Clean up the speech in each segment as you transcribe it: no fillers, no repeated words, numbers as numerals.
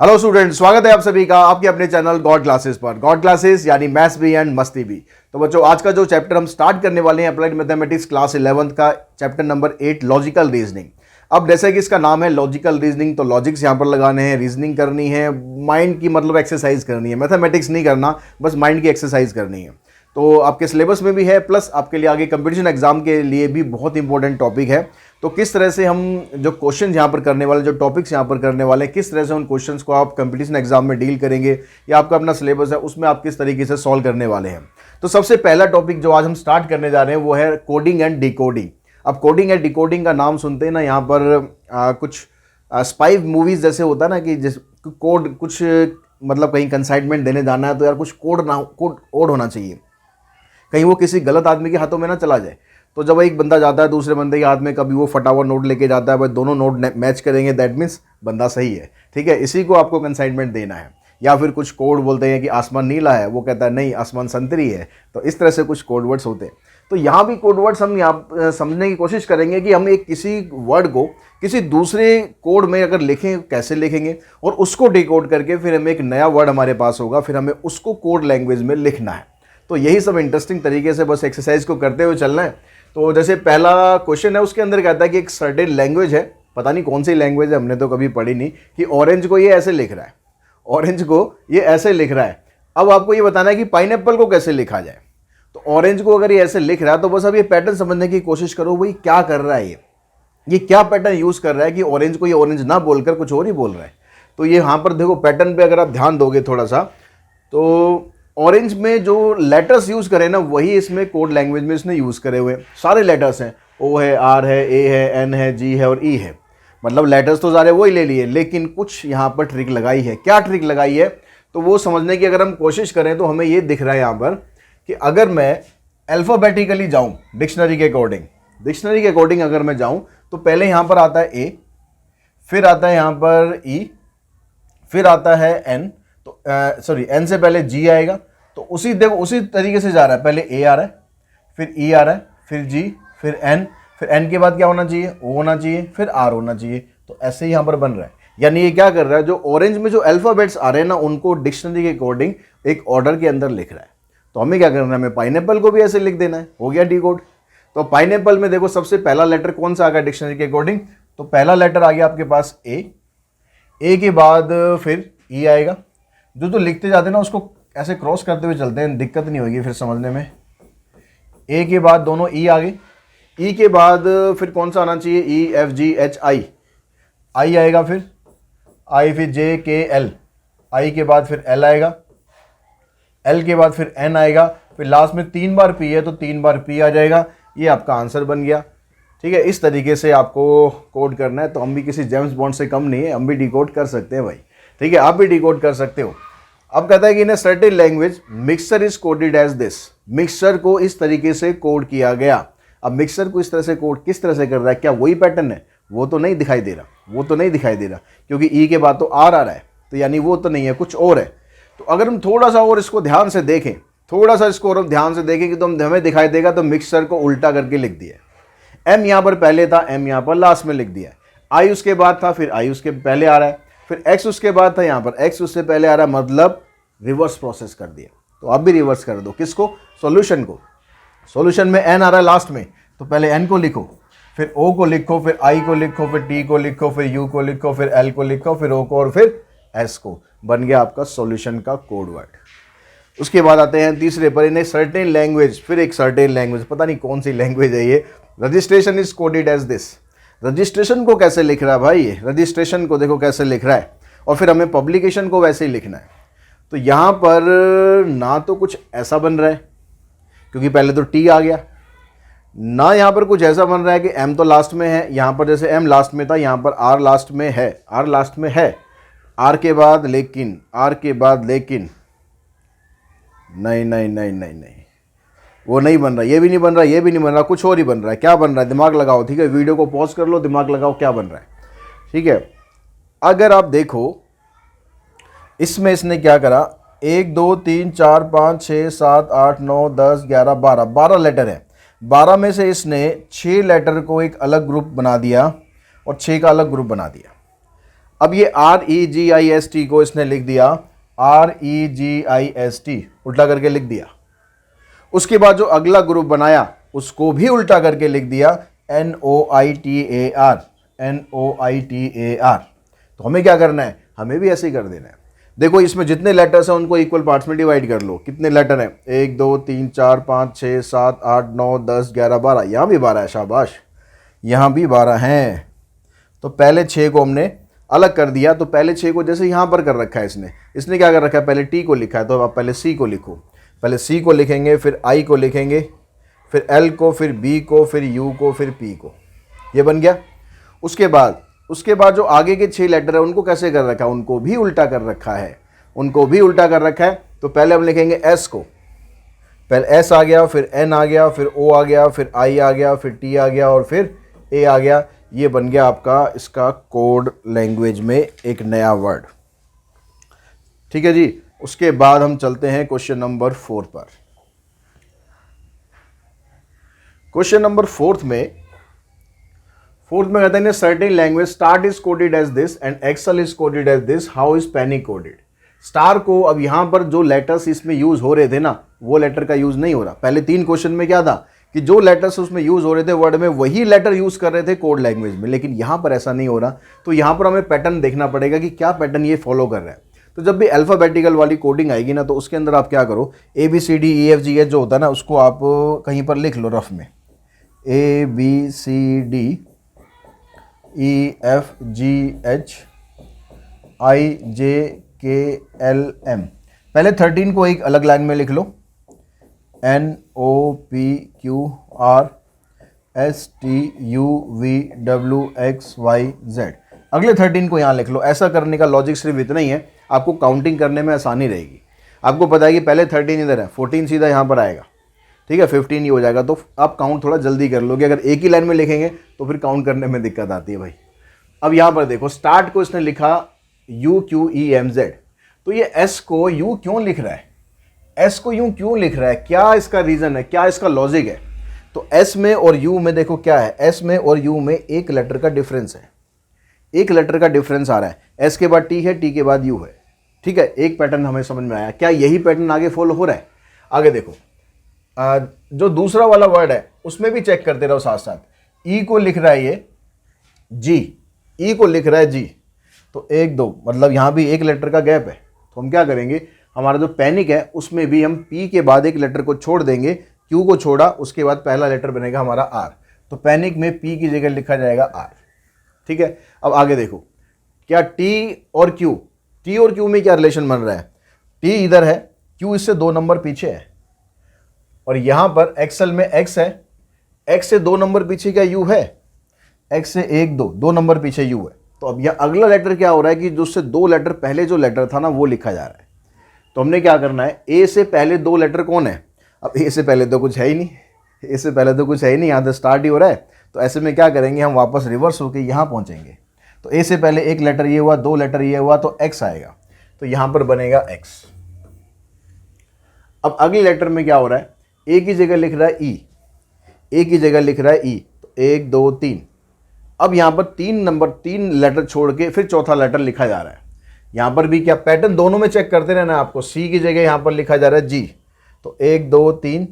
Hello student, स्वागत है आप सभी का आपके अपने चैनल गॉड क्लासेस पर। गॉड क्लासेस यानी मैथ्स भी एंड मस्ती भी। तो बच्चों, आज का जो चैप्टर हम स्टार्ट करने वाले हैं अप्लाइड मैथमेटिक्स क्लास 11th का चैप्टर नंबर 8 लॉजिकल रीजनिंग। अब जैसे कि इसका नाम है लॉजिकल रीजनिंग, तो लॉजिक्स यहाँ पर लगाने हैं, रीजनिंग करनी है, माइंड की मतलब एक्सरसाइज करनी है। मैथमेटिक्स नहीं करना, बस माइंड की एक्सरसाइज करनी है। तो आपके सिलेबस में भी है, प्लस आपके लिए आगे कंपटीशन एग्जाम के लिए भी बहुत इंपॉर्टेंट टॉपिक है। तो किस तरह से हम जो क्वेश्चन यहाँ पर करने वाले, जो टॉपिक्स यहाँ पर करने वाले हैं, किस तरह से उन क्वेश्चंस को आप कंपटीशन एग्जाम में डील करेंगे, या आपका अपना सिलेबस है उसमें आप किस तरीके से सॉल्व करने वाले हैं। तो सबसे पहला टॉपिक जो आज हम स्टार्ट करने जा रहे हैं वो है कोडिंग एंड डिकोडिंग। अब कोडिंग एंड डिकोडिंग का नाम सुनते हैं ना, यहाँ पर कुछ स्पाई मूवीज़ जैसे होता है ना कि जिस कोड कुछ मतलब कहीं कंसाइनमेंट देने जाना है तो यार कुछ कोड होना चाहिए, कहीं वो किसी गलत आदमी के हाथों में ना चला जाए। तो जब एक बंदा जाता है दूसरे बंदे के हाथ में, कभी वो फटा हुआ नोट लेके जाता है, भाई दोनों नोट मैच करेंगे, दैट मीन्स बंदा सही है, ठीक है। इसी को आपको कंसाइनमेंट देना है। या फिर कुछ कोड बोलते हैं कि आसमान नीला है, वो कहता है नहीं आसमान संतरी है। तो इस तरह से कुछ कोड वर्ड्स होते हैं। तो यहाँ भी कोड वर्ड्स हम यहाँ समझने की कोशिश करेंगे कि हम एक किसी वर्ड को किसी दूसरे कोड में अगर लिखें कैसे लिखेंगे, और उसको डिकोड करके फिर हमें एक नया वर्ड हमारे पास होगा, फिर हमें उसको कोड लैंग्वेज में लिखना है। तो यही सब इंटरेस्टिंग तरीके से बस एक्सरसाइज को करते हुए चलना है। तो जैसे पहला क्वेश्चन है, उसके अंदर कहता है कि एक सर्टेन लैंग्वेज है, पता नहीं कौन सी लैंग्वेज है, हमने तो कभी पढ़ी नहीं, कि ऑरेंज को ये ऐसे लिख रहा है, ऑरेंज को ये ऐसे लिख रहा है। अब आपको ये बताना है कि पाइनएप्पल को कैसे लिखा जाए। तो ऑरेंज को अगर ये ऐसे लिख रहा है तो बस अब ये पैटर्न समझने की कोशिश करो, भाई क्या कर रहा है, ये क्या पैटर्न यूज कर रहा है कि ऑरेंज को ये ऑरेंज ना बोलकर कुछ और ही बोल रहा है। तो ये यहाँ पर देखो पैटर्न पे अगर आप ध्यान दोगे थोड़ा सा, तो ऑरेंज में जो लेटर्स यूज करें ना वही इसमें कोड लैंग्वेज में इसने यूज करे हुए सारे लेटर्स हैं। ओ है, आर है, ए है, एन है, जी है और ई है। मतलब लेटर्स तो सारे वही ले लिए, लेकिन कुछ यहाँ पर ट्रिक लगाई है। क्या ट्रिक लगाई है तो वो समझने की अगर हम कोशिश करें तो हमें ये दिख रहा है यहाँ पर कि अगर मैं अल्फाबेटिकली जाऊँ डिक्शनरी के अकॉर्डिंग अगर मैं जाऊँ तो पहले यहाँ पर आता है ए, फिर आता है यहाँ पर ई, फिर आता है एन, तो सॉरी एन से पहले जी आएगा। तो उसी तरीके से जा रहा है, पहले ए आ रहा है, फिर ई आ रहा है, फिर जी, फिर एन के बाद क्या होना चाहिए, ओ होना चाहिए, फिर आर होना चाहिए। तो ऐसे ही यहाँ पर बन रहा है। यानी ये क्या कर रहा है, जो ऑरेंज में जो अल्फाबेट्स आ रहे हैं ना उनको डिक्शनरी के अकॉर्डिंग एक ऑर्डर के अंदर लिख रहा है। तो हमें क्या करना है, हमें पाइनएप्पल को भी ऐसे लिख देना है। हो गया डिकोड। तो पाइनएप्पल में देखो सबसे पहला लेटर कौन सा आ गया डिक्शनरी के अकॉर्डिंग, तो पहला लेटर आ गया आपके पास ए के बाद फिर ई आएगा। जो लिखते जाते हैं ना उसको ऐसे क्रॉस करते हुए चलते हैं, दिक्कत नहीं होगी फिर समझने में। ए के बाद दोनों ई आ गए, ई के बाद फिर कौन सा आना चाहिए, E F G H I आएगा, फिर आई, फिर जे के एल, आई के बाद फिर एल आएगा, एल के बाद फिर एन आएगा, फिर लास्ट में 3 बार पी है तो 3 बार पी आ जाएगा। ये आपका आंसर बन गया, ठीक है। इस तरीके से आपको कोड करना है। तो हम भी किसी जेम्स बॉन्ड से कम नहीं है, हम भी डिकोड कर सकते हैं भाई, ठीक है। आप भी डिकोड कर सकते हो। अब कहता है कि in a certain language mixture is coded as this. Mixture को इस तरीके से कोड किया गया। अब मिक्सचर को इस तरह से कोड किस तरह से कर रहा है, क्या वही पैटर्न है, वो तो नहीं दिखाई दे रहा, क्योंकि ई के बाद तो आर आ रहा है, तो यानी वो तो नहीं है, कुछ और है। तो अगर हम थोड़ा सा और इसको ध्यान से देखें, कि तो हमें दिखाई देगा तो मिक्सचर को उल्टा करके लिख दिया। एम यहाँ पर पहले था, एम यहाँ पर लास्ट में लिख दिया। आई उसके बाद था, फिर आई उसके पहले आ रहा है, फिर एक्स उसके बाद था, यहाँ पर एक्स उससे पहले आ रहा है, मतलब रिवर्स प्रोसेस कर दिया। तो आप भी रिवर्स कर दो, किसको, सॉल्यूशन को। सॉल्यूशन में एन आ रहा है लास्ट में, तो पहले एन को लिखो, फिर ओ को लिखो, फिर आई को लिखो, फिर टी को लिखो, फिर यू को लिखो, फिर एल को लिखो, फिर ओ को और फिर एस को। बन गया आपका सॉल्यूशन का कोड वर्ड। उसके बाद आते हैं तीसरे पर, इन ए सर्टेन लैंग्वेज, फिर एक सर्टेन लैंग्वेज, पता नहीं कौन सी लैंग्वेज है ये। Registration is coded as this. Registration को कैसे लिख रहा है भाई, ये रजिस्ट्रेशन को देखो कैसे लिख रहा है, और फिर हमें पब्लिकेशन को वैसे ही लिखना है। तो यहाँ पर ना तो कुछ ऐसा बन रहा है क्योंकि पहले तो टी आ गया, ना यहाँ पर कुछ ऐसा बन रहा है कि एम तो लास्ट में है, यहाँ पर जैसे एम लास्ट में था यहाँ पर आर लास्ट में है, आर के बाद लेकिन, नहीं, वो नहीं बन रहा, ये भी नहीं बन रहा, कुछ और ही बन रहा है। क्या बन रहा है, दिमाग लगाओ, ठीक है। वीडियो को पॉज कर लो, दिमाग लगाओ क्या बन रहा है, ठीक है। अगर आप देखो इसमें इसने क्या करा, 1 2 3 4 5 6 7 8 9 10 11 12 लेटर है। 12 में से इसने 6 लेटर को एक अलग ग्रुप बना दिया और 6 का अलग ग्रुप बना दिया। अब ये REGIST को इसने लिख दिया REGIST, उल्टा करके लिख दिया। उसके बाद जो अगला ग्रुप बनाया उसको भी उल्टा करके लिख दिया NOITAR, NOITAR। तो हमें क्या करना है, हमें भी ऐसे ही कर देना है। देखो इसमें जितने लेटर्स हैं उनको इक्वल पार्ट्स में डिवाइड कर लो। कितने लेटर हैं, 1 2 3 4 5 6 7 8 9 10 11 12, यहाँ भी 12 है, शाबाश, यहाँ भी 12 हैं। तो पहले 6 को हमने अलग कर दिया। तो पहले 6 को जैसे यहाँ पर कर रखा है इसने क्या कर रखा है, पहले T को लिखा है, तो आप पहले C को लिखो। पहले C को लिखेंगे, फिर I को लिखेंगे, फिर L को, फिर B को, फिर U को, फिर P को। ये बन गया। उसके बाद जो आगे के 6 लेटर है उनको कैसे कर रखा है, उनको भी उल्टा कर रखा है, उनको भी उल्टा कर रखा है। तो पहले हम लिखेंगे S को, पहले S आ गया, फिर N आ गया, फिर O आ गया, फिर I आ गया, फिर T आ गया और फिर A आ गया। ये बन गया आपका इसका कोड लैंग्वेज में एक नया वर्ड। ठीक है जी। उसके बाद हम चलते हैं क्वेश्चन नंबर 4 पर। क्वेश्चन नंबर 4 में कहते हैं certain language start is coded as this and excel is coded as this, how is panic coded. Star को, अब यहां पर जो लेटर्स इसमें यूज हो रहे थे ना, वो लेटर का यूज नहीं हो रहा। पहले 3 क्वेश्चन में क्या था कि जो लेटर्स उसमें यूज हो रहे थे वर्ड में, वही लेटर यूज कर रहे थे कोड लैंग्वेज में, लेकिन यहां पर ऐसा नहीं हो रहा। तो यहां पर हमें पैटर्न देखना पड़ेगा कि क्या पैटर्न ये फॉलो कर रहा है। तो जब भी अल्फाबेटिकल वाली कोडिंग आएगी ना, तो उसके अंदर आप क्या करो, ABCDEFGH जो होता है ना, उसको आप कहीं पर लिख लो रफ में, ABCDEFGHIJKLM। पहले 13 को एक अलग लाइन में लिख लो, NOPQRSTUVWXYZ। अगले 13 को यहाँ लिख लो। ऐसा करने का लॉजिक सिर्फ इतना ही है, आपको काउंटिंग करने में आसानी रहेगी। आपको पता है कि पहले 13 इधर है, 14 सीधा यहाँ पर आएगा, ठीक है, 15 ही हो जाएगा। तो आप काउंट थोड़ा जल्दी कर लोगे। अगर एक ही लाइन में लिखेंगे तो फिर काउंट करने में दिक्कत आती है भाई। अब यहाँ पर देखो, स्टार्ट को इसने लिखा UQEMZ। तो ये S को U क्यों लिख रहा है, S को U क्यों लिख रहा है, क्या इसका रीज़न है, क्या इसका लॉजिक है। तो S में और U में देखो क्या है, S में और U में एक लेटर का डिफरेंस है, एक लेटर का डिफरेंस आ रहा है। S के बाद T है, T के बाद U है। ठीक है, एक पैटर्न हमें समझ में आया। क्या यही पैटर्न आगे फॉलो हो रहा है? आगे देखो, जो दूसरा वाला वर्ड है उसमें भी चेक करते रहो साथ साथ। E को लिख रहा है ये G, E को लिख रहा है G। तो 1 2 मतलब यहाँ भी एक लेटर का गैप है। तो हम क्या करेंगे, हमारा जो पैनिक है उसमें भी हम P के बाद एक लेटर को छोड़ देंगे, Q को छोड़ा, उसके बाद पहला लेटर बनेगा हमारा R। तो पैनिक में P की जगह लिखा जाएगा R। ठीक है, अब आगे देखो, क्या T और Q में क्या रिलेशन बन रहा है, T इधर है, Q इससे 2 नंबर पीछे है, और यहां पर एक्सेल में X है, X से 2 नंबर पीछे क्या U है, X से 1 2 नंबर पीछे U है। तो अब यह अगला लेटर क्या हो रहा है कि जो उससे 2 लेटर पहले जो लेटर था ना वो लिखा जा रहा है। तो हमने क्या करना है, A से पहले 2 लेटर कौन है, अब A से पहले तो कुछ है ही नहीं, A से पहले तो कुछ है ही नहीं, यहाँ तो स्टार्ट ही हो रहा है। तो ऐसे में क्या करेंगे, हम वापस रिवर्स होकर यहाँ पहुँचेंगे। तो A से पहले एक लेटर ये हुआ, 2 लेटर ये हुआ, तो X आएगा। तो यहाँ पर बनेगा X। अब अगले लेटर में क्या हो रहा है, A की जगह लिख रहा है E, A की जगह लिख रहा है E। तो 1 2 3, अब यहाँ पर 3 लेटर छोड़ के फिर चौथा लेटर लिखा जा रहा है। यहाँ पर भी क्या पैटर्न दोनों में चेक करते रहना है आपको। C की जगह यहाँ पर लिखा जा रहा है G। तो 1 2 3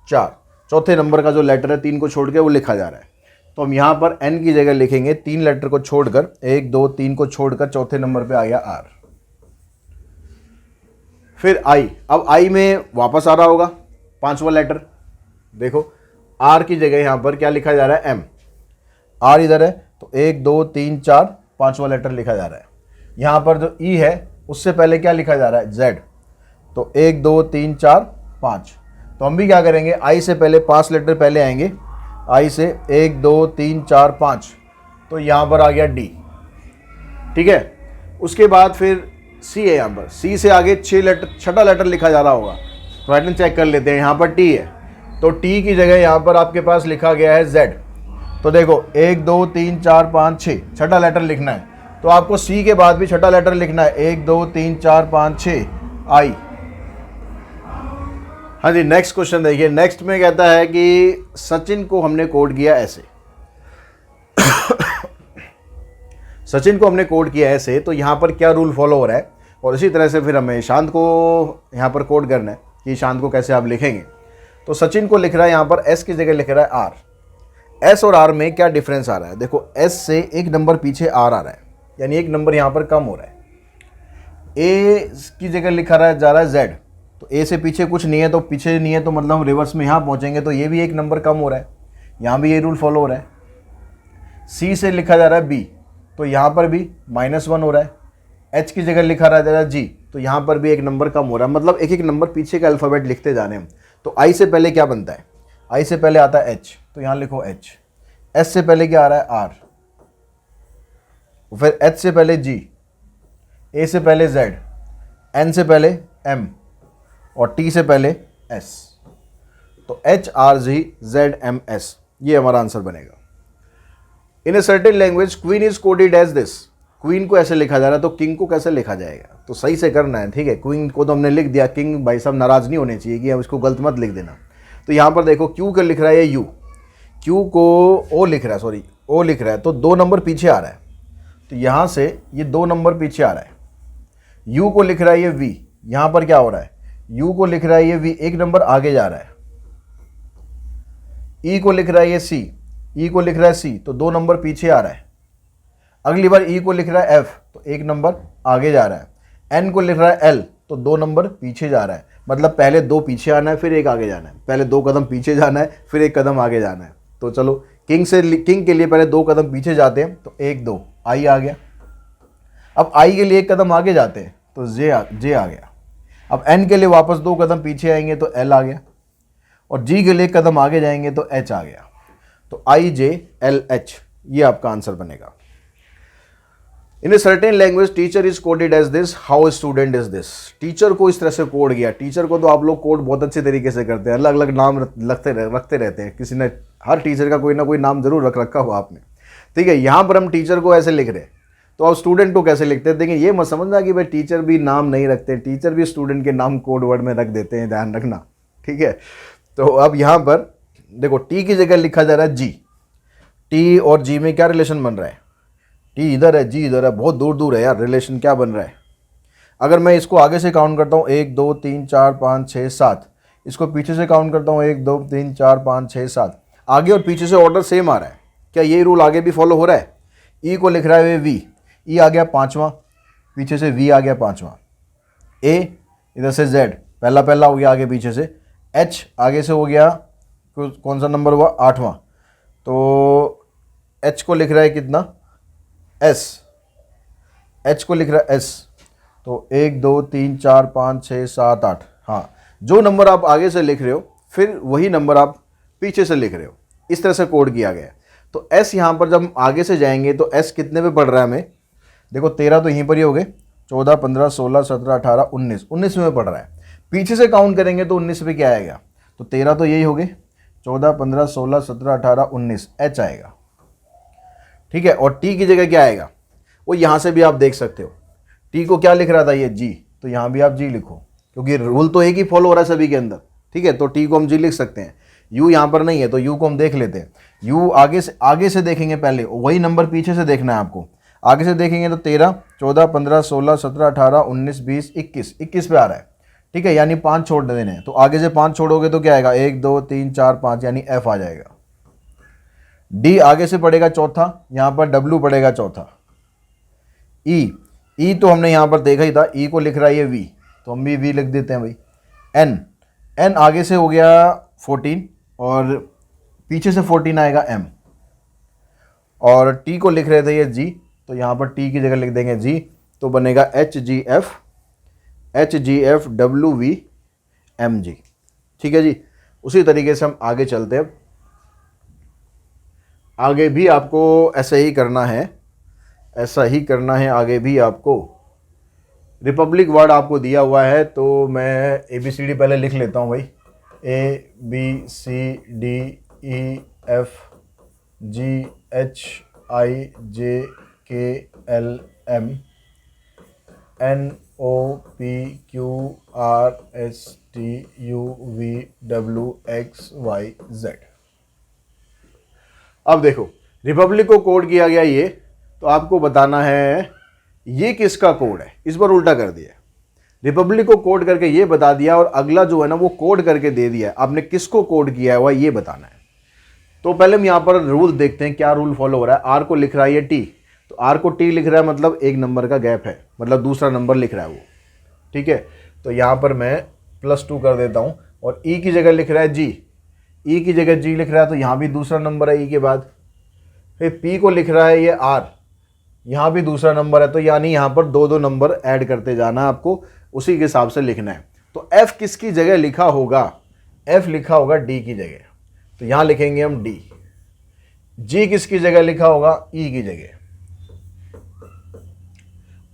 4, चौथे नंबर का जो लेटर है 3 को छोड़ के वो लिखा जा रहा है। तो हम यहाँ पर N की जगह लिखेंगे 3 लेटर को छोड़कर, 1 2 3 को छोड़कर चौथे नंबर पे आ गया R। फिर I, अब I में वापस आ रहा होगा 5वां लेटर। देखो R की जगह यहाँ पर क्या लिखा जा रहा है, M। R इधर है, तो 1 2 3 4, 5वां लेटर लिखा जा रहा है। यहाँ पर जो E है उससे पहले क्या लिखा जा रहा है, Z। तो 1 2 3 4 5। तो हम भी क्या करेंगे, I से पहले 5 लेटर पहले आएंगे, I से 1 2 3 4 5। तो यहाँ पर आ गया D। ठीक है, उसके बाद फिर C है, यहाँ पर C से आगे 6 लेटर लिखा जा रहा होगा। तो पैटर्न चेक कर लेते हैं। यहाँ पर T है, तो T की जगह यहाँ पर आपके पास लिखा गया है Z। तो देखो 1 2 3 4 5 6, छठा लेटर लिखना है। तो आपको C के बाद भी छठा लेटर लिखना है, 1 2 3 4 5 6 I। हाँ जी, नेक्स्ट क्वेश्चन देखिए। नेक्स्ट में कहता है कि सचिन को हमने कोड किया ऐसे। सचिन को हमने कोड किया ऐसे, तो यहाँ पर क्या रूल फॉलो हो रहा है, और इसी तरह से फिर हमें शांत को यहाँ पर कोड करना है कि शांत को कैसे आप लिखेंगे। तो सचिन को लिख रहा है यहाँ पर एस की जगह लिख रहा है आर। एस और आर में क्या डिफरेंस आ रहा है, देखो एस से एक नंबर पीछे आर आ रहा है, यानी एक नंबर यहाँ पर कम हो रहा है। ए की जगह लिखा रहा है जा रहा है जेड, तो ए से पीछे कुछ नहीं है, तो पीछे नहीं है तो मतलब हम रिवर्स में यहाँ पहुँचेंगे, तो ये भी एक नंबर कम हो रहा है, यहाँ भी ये रूल फॉलो हो रहा है। सी से लिखा जा रहा है बी, तो यहाँ पर भी -1 हो रहा है। एच की जगह लिखा जा रहा है जी, तो यहाँ पर भी एक नंबर कम हो रहा है, मतलब एक एक नंबर पीछे का अल्फ़ाबेट लिखते जाने हम। तो आई से पहले क्या बनता है, आई से पहले आता है एच, तो यहाँ लिखो एच। एस से पहले क्या आ रहा है आर, फिर एच से पहले जी, ए से पहले जेड, एन से पहले एम और टी से पहले एस। तो H R G Z M S, ये हमारा आंसर बनेगा। In a certain language queen is coded as this, queen को ऐसे लिखा जा रहा है, तो किंग को कैसे लिखा जाएगा, तो सही से करना है, ठीक है। क्वीन को तो हमने लिख दिया, किंग भाई साहब नाराज नहीं होने चाहिए कि अब इसको गलत मत लिख देना। तो यहाँ पर देखो क्यू का लिख रहा है यू, क्यू को ओ लिख रहा है, सॉरी ओ लिख रहा है, तो 2 नंबर पीछे आ रहा है, तो यहाँ से ये 2 नंबर पीछे आ रहा है। यू को लिख रहा है ये वी, यहाँ पर क्या हो रहा है, यू को लिख रहा है ये वी, 1 नंबर आगे जा रहा है। ई को लिख रहा है ये सी, ई को लिख रहा है सी, तो 2 नंबर पीछे आ रहा है। अगली बार ई को लिख रहा है एफ, तो 1 नंबर आगे जा रहा है। एन को लिख रहा है एल, तो 2 नंबर पीछे जा रहा है, मतलब पहले 2 पीछे आना है फिर 1 आगे जाना है, पहले 2 कदम पीछे जाना है फिर 1 कदम आगे जाना है। तो चलो किंग के लिए पहले 2 कदम पीछे जाते हैं, तो 1 2 आई आ गया। अब आई के लिए 1 कदम आगे जाते हैं, तो जे आ गया। अब एन के लिए वापस 2 कदम पीछे आएंगे, तो एल आ गया, और जी के लिए 1 कदम आगे जाएंगे तो एच आ गया। तो आई जे एल एच, ये आपका आंसर बनेगा। In a certain language teacher is coded as this, how student is this, teacher को इस तरह से कोड किया। टीचर को तो आप लोग कोड बहुत अच्छे तरीके से करते हैं, अलग अलग नाम रखते रहते हैं, किसी ने हर टीचर का कोई ना कोई नाम जरूर रख रखा हो आपने, ठीक है। यहाँ पर हम टीचर को ऐसे लिख रहे हैं, तो आप स्टूडेंट को कैसे लिखते हैं, देखिए ये मत समझना कि भाई टीचर भी नाम नहीं रखते, टीचर भी स्टूडेंट के नाम कोड वर्ड में रख देते हैं, ध्यान रखना, ठीक है। तो अब यहाँ पर देखो टी की जगह लिखा जा रहा है जी, टी और जी में क्या रिलेशन बन रहा है, टी इधर है जी इधर है, बहुत दूर दूर है यार, रिलेशन क्या बन रहा है। अगर मैं इसको आगे से काउंट करता हूँ 1 2 3 4 5 6 7, इसको पीछे से काउंट करता हूँ 1 2 3 4 5 6 7, आगे और पीछे से ऑर्डर सेम आ रहा है, क्या ये रूल आगे भी फॉलो हो रहा है। ई को लिख रहा है वी, ई आ गया 5वां, पीछे से वी आ गया 5वां। ए इधर से जेड पहला पहला हो गया आगे पीछे से। एच आगे से हो गया, कौन सा नंबर हुआ 8वां, तो एच को लिख रहा है कितना एस, एच को लिख रहा है एस, तो 1 2 3 4 5 6 7 8, हाँ जो नंबर आप आगे से लिख रहे हो फिर वही नंबर आप पीछे से लिख रहे हो, इस तरह से कोड किया गया है। तो एस यहाँ पर जब हम आगे से जाएंगे तो एस कितने पे पड़ रहा है हमें, देखो 13 तो यहीं पर ही हो गए, 14 15 16 17 18 19, 19 में पड़ रहा है। पीछे से काउंट करेंगे तो 19 पे क्या आएगा, तो 13 तो यही हो गए, 14 15 16 17 18 19, एच आएगा, ठीक है। और टी की जगह क्या आएगा, वो यहाँ से भी आप देख सकते हो, टी को क्या लिख रहा था ये जी, तो यहाँ भी आप जी लिखो, क्योंकि रूल तो एक ही फॉलो हो रहा है सभी के अंदर, ठीक है। तो टी को हम जी लिख सकते हैं, यू यहाँ पर नहीं है तो यू को हम देख लेते हैं। यू आगे से देखेंगे, पहले वही नंबर पीछे से देखना है आपको, आगे से देखेंगे तो 13 14 15 16 17 18 19 20 21, 21 पे आ रहा है, ठीक है, यानी 5 छोड़ देने हैं, तो आगे से 5 छोड़ोगे तो क्या आएगा 1 2 3 4 5, यानी एफ आ जाएगा। डी आगे से पड़ेगा चौथा, यहाँ पर डब्ल्यू पड़ेगा चौथा। ई तो हमने यहाँ पर देखा ही था, ई को लिख रहा है ये वी, तो हम भी वी लिख देते हैं भाई। एन आगे से हो गया 14 और पीछे से 14 आएगा एम, और टी को लिख रहे थे ये जी, तो यहाँ पर टी की जगह लिख देंगे जी, तो बनेगा H G F W V M G, ठीक है जी। उसी तरीके से हम आगे चलते हैं, आगे भी आपको ऐसा ही करना है, आगे भी आपको रिपब्लिक वर्ड आपको दिया हुआ है, तो मैं ABCD पहले लिख लेता हूँ भाई, ABCDEFGHIJKLM NOPQRSTUVWXYZ। अब देखो रिपब्लिक को कोड किया गया ये, तो आपको बताना है ये किसका कोड है, इस बार उल्टा कर दिया, रिपब्लिक को कोड करके ये बता दिया और अगला जो है ना वो कोड करके दे दिया, आपने किसको कोड किया है वह ये बताना है। तो पहले हम यहाँ पर रूल देखते हैं, क्या रूल फॉलो हो रहा है। आर को लिख रहा है ये टी, तो आर को टी लिख रहा है मतलब एक नंबर का गैप है, मतलब दूसरा नंबर लिख रहा है वो, ठीक है। तो यहाँ पर मैं +2 कर देता हूँ और ई की जगह लिख रहा है जी, ई की जगह जी लिख रहा है तो यहाँ भी दूसरा नंबर है ई के बाद। फिर पी को लिख रहा है ये आर, यहाँ भी दूसरा नंबर है, तो यानी यहाँ पर दो दो नंबर ऐड करते जाना, आपको उसी के हिसाब से लिखना है। तो एफ किसकी जगह लिखा होगा, एफ लिखा होगा डी की जगह, तो यहाँ लिखेंगे हम डी। जी किसकी जगह लिखा होगा, ई की जगह।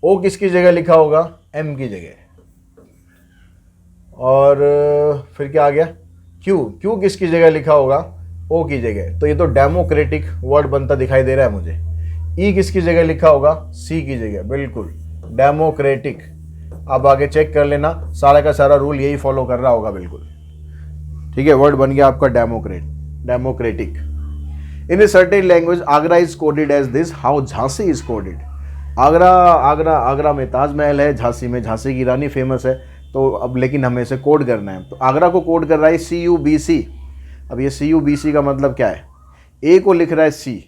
ओ किसकी जगह लिखा होगा, एम की जगह। और फिर क्या आ गया, क्यू, क्यू किसकी जगह लिखा होगा, ओ की जगह। तो ये तो डेमोक्रेटिक वर्ड बनता दिखाई दे रहा है मुझे। ई किसकी जगह लिखा होगा, सी की जगह, बिल्कुल डेमोक्रेटिक। अब आगे चेक कर लेना, सारा का सारा रूल यही फॉलो कर रहा होगा, बिल्कुल ठीक है। वर्ड बन गया आपका democratic. In a certain language Agra is coded as this, how Jhansi is coded. Agra में ताजमहल है, झांसी में झांसी की रानी फेमस है, तो अब लेकिन हमें इसे कोड करना है। तो आगरा को कोड कर रहा है CUBC। अब ये CUBC का मतलब क्या है, ए को लिख रहा है सी,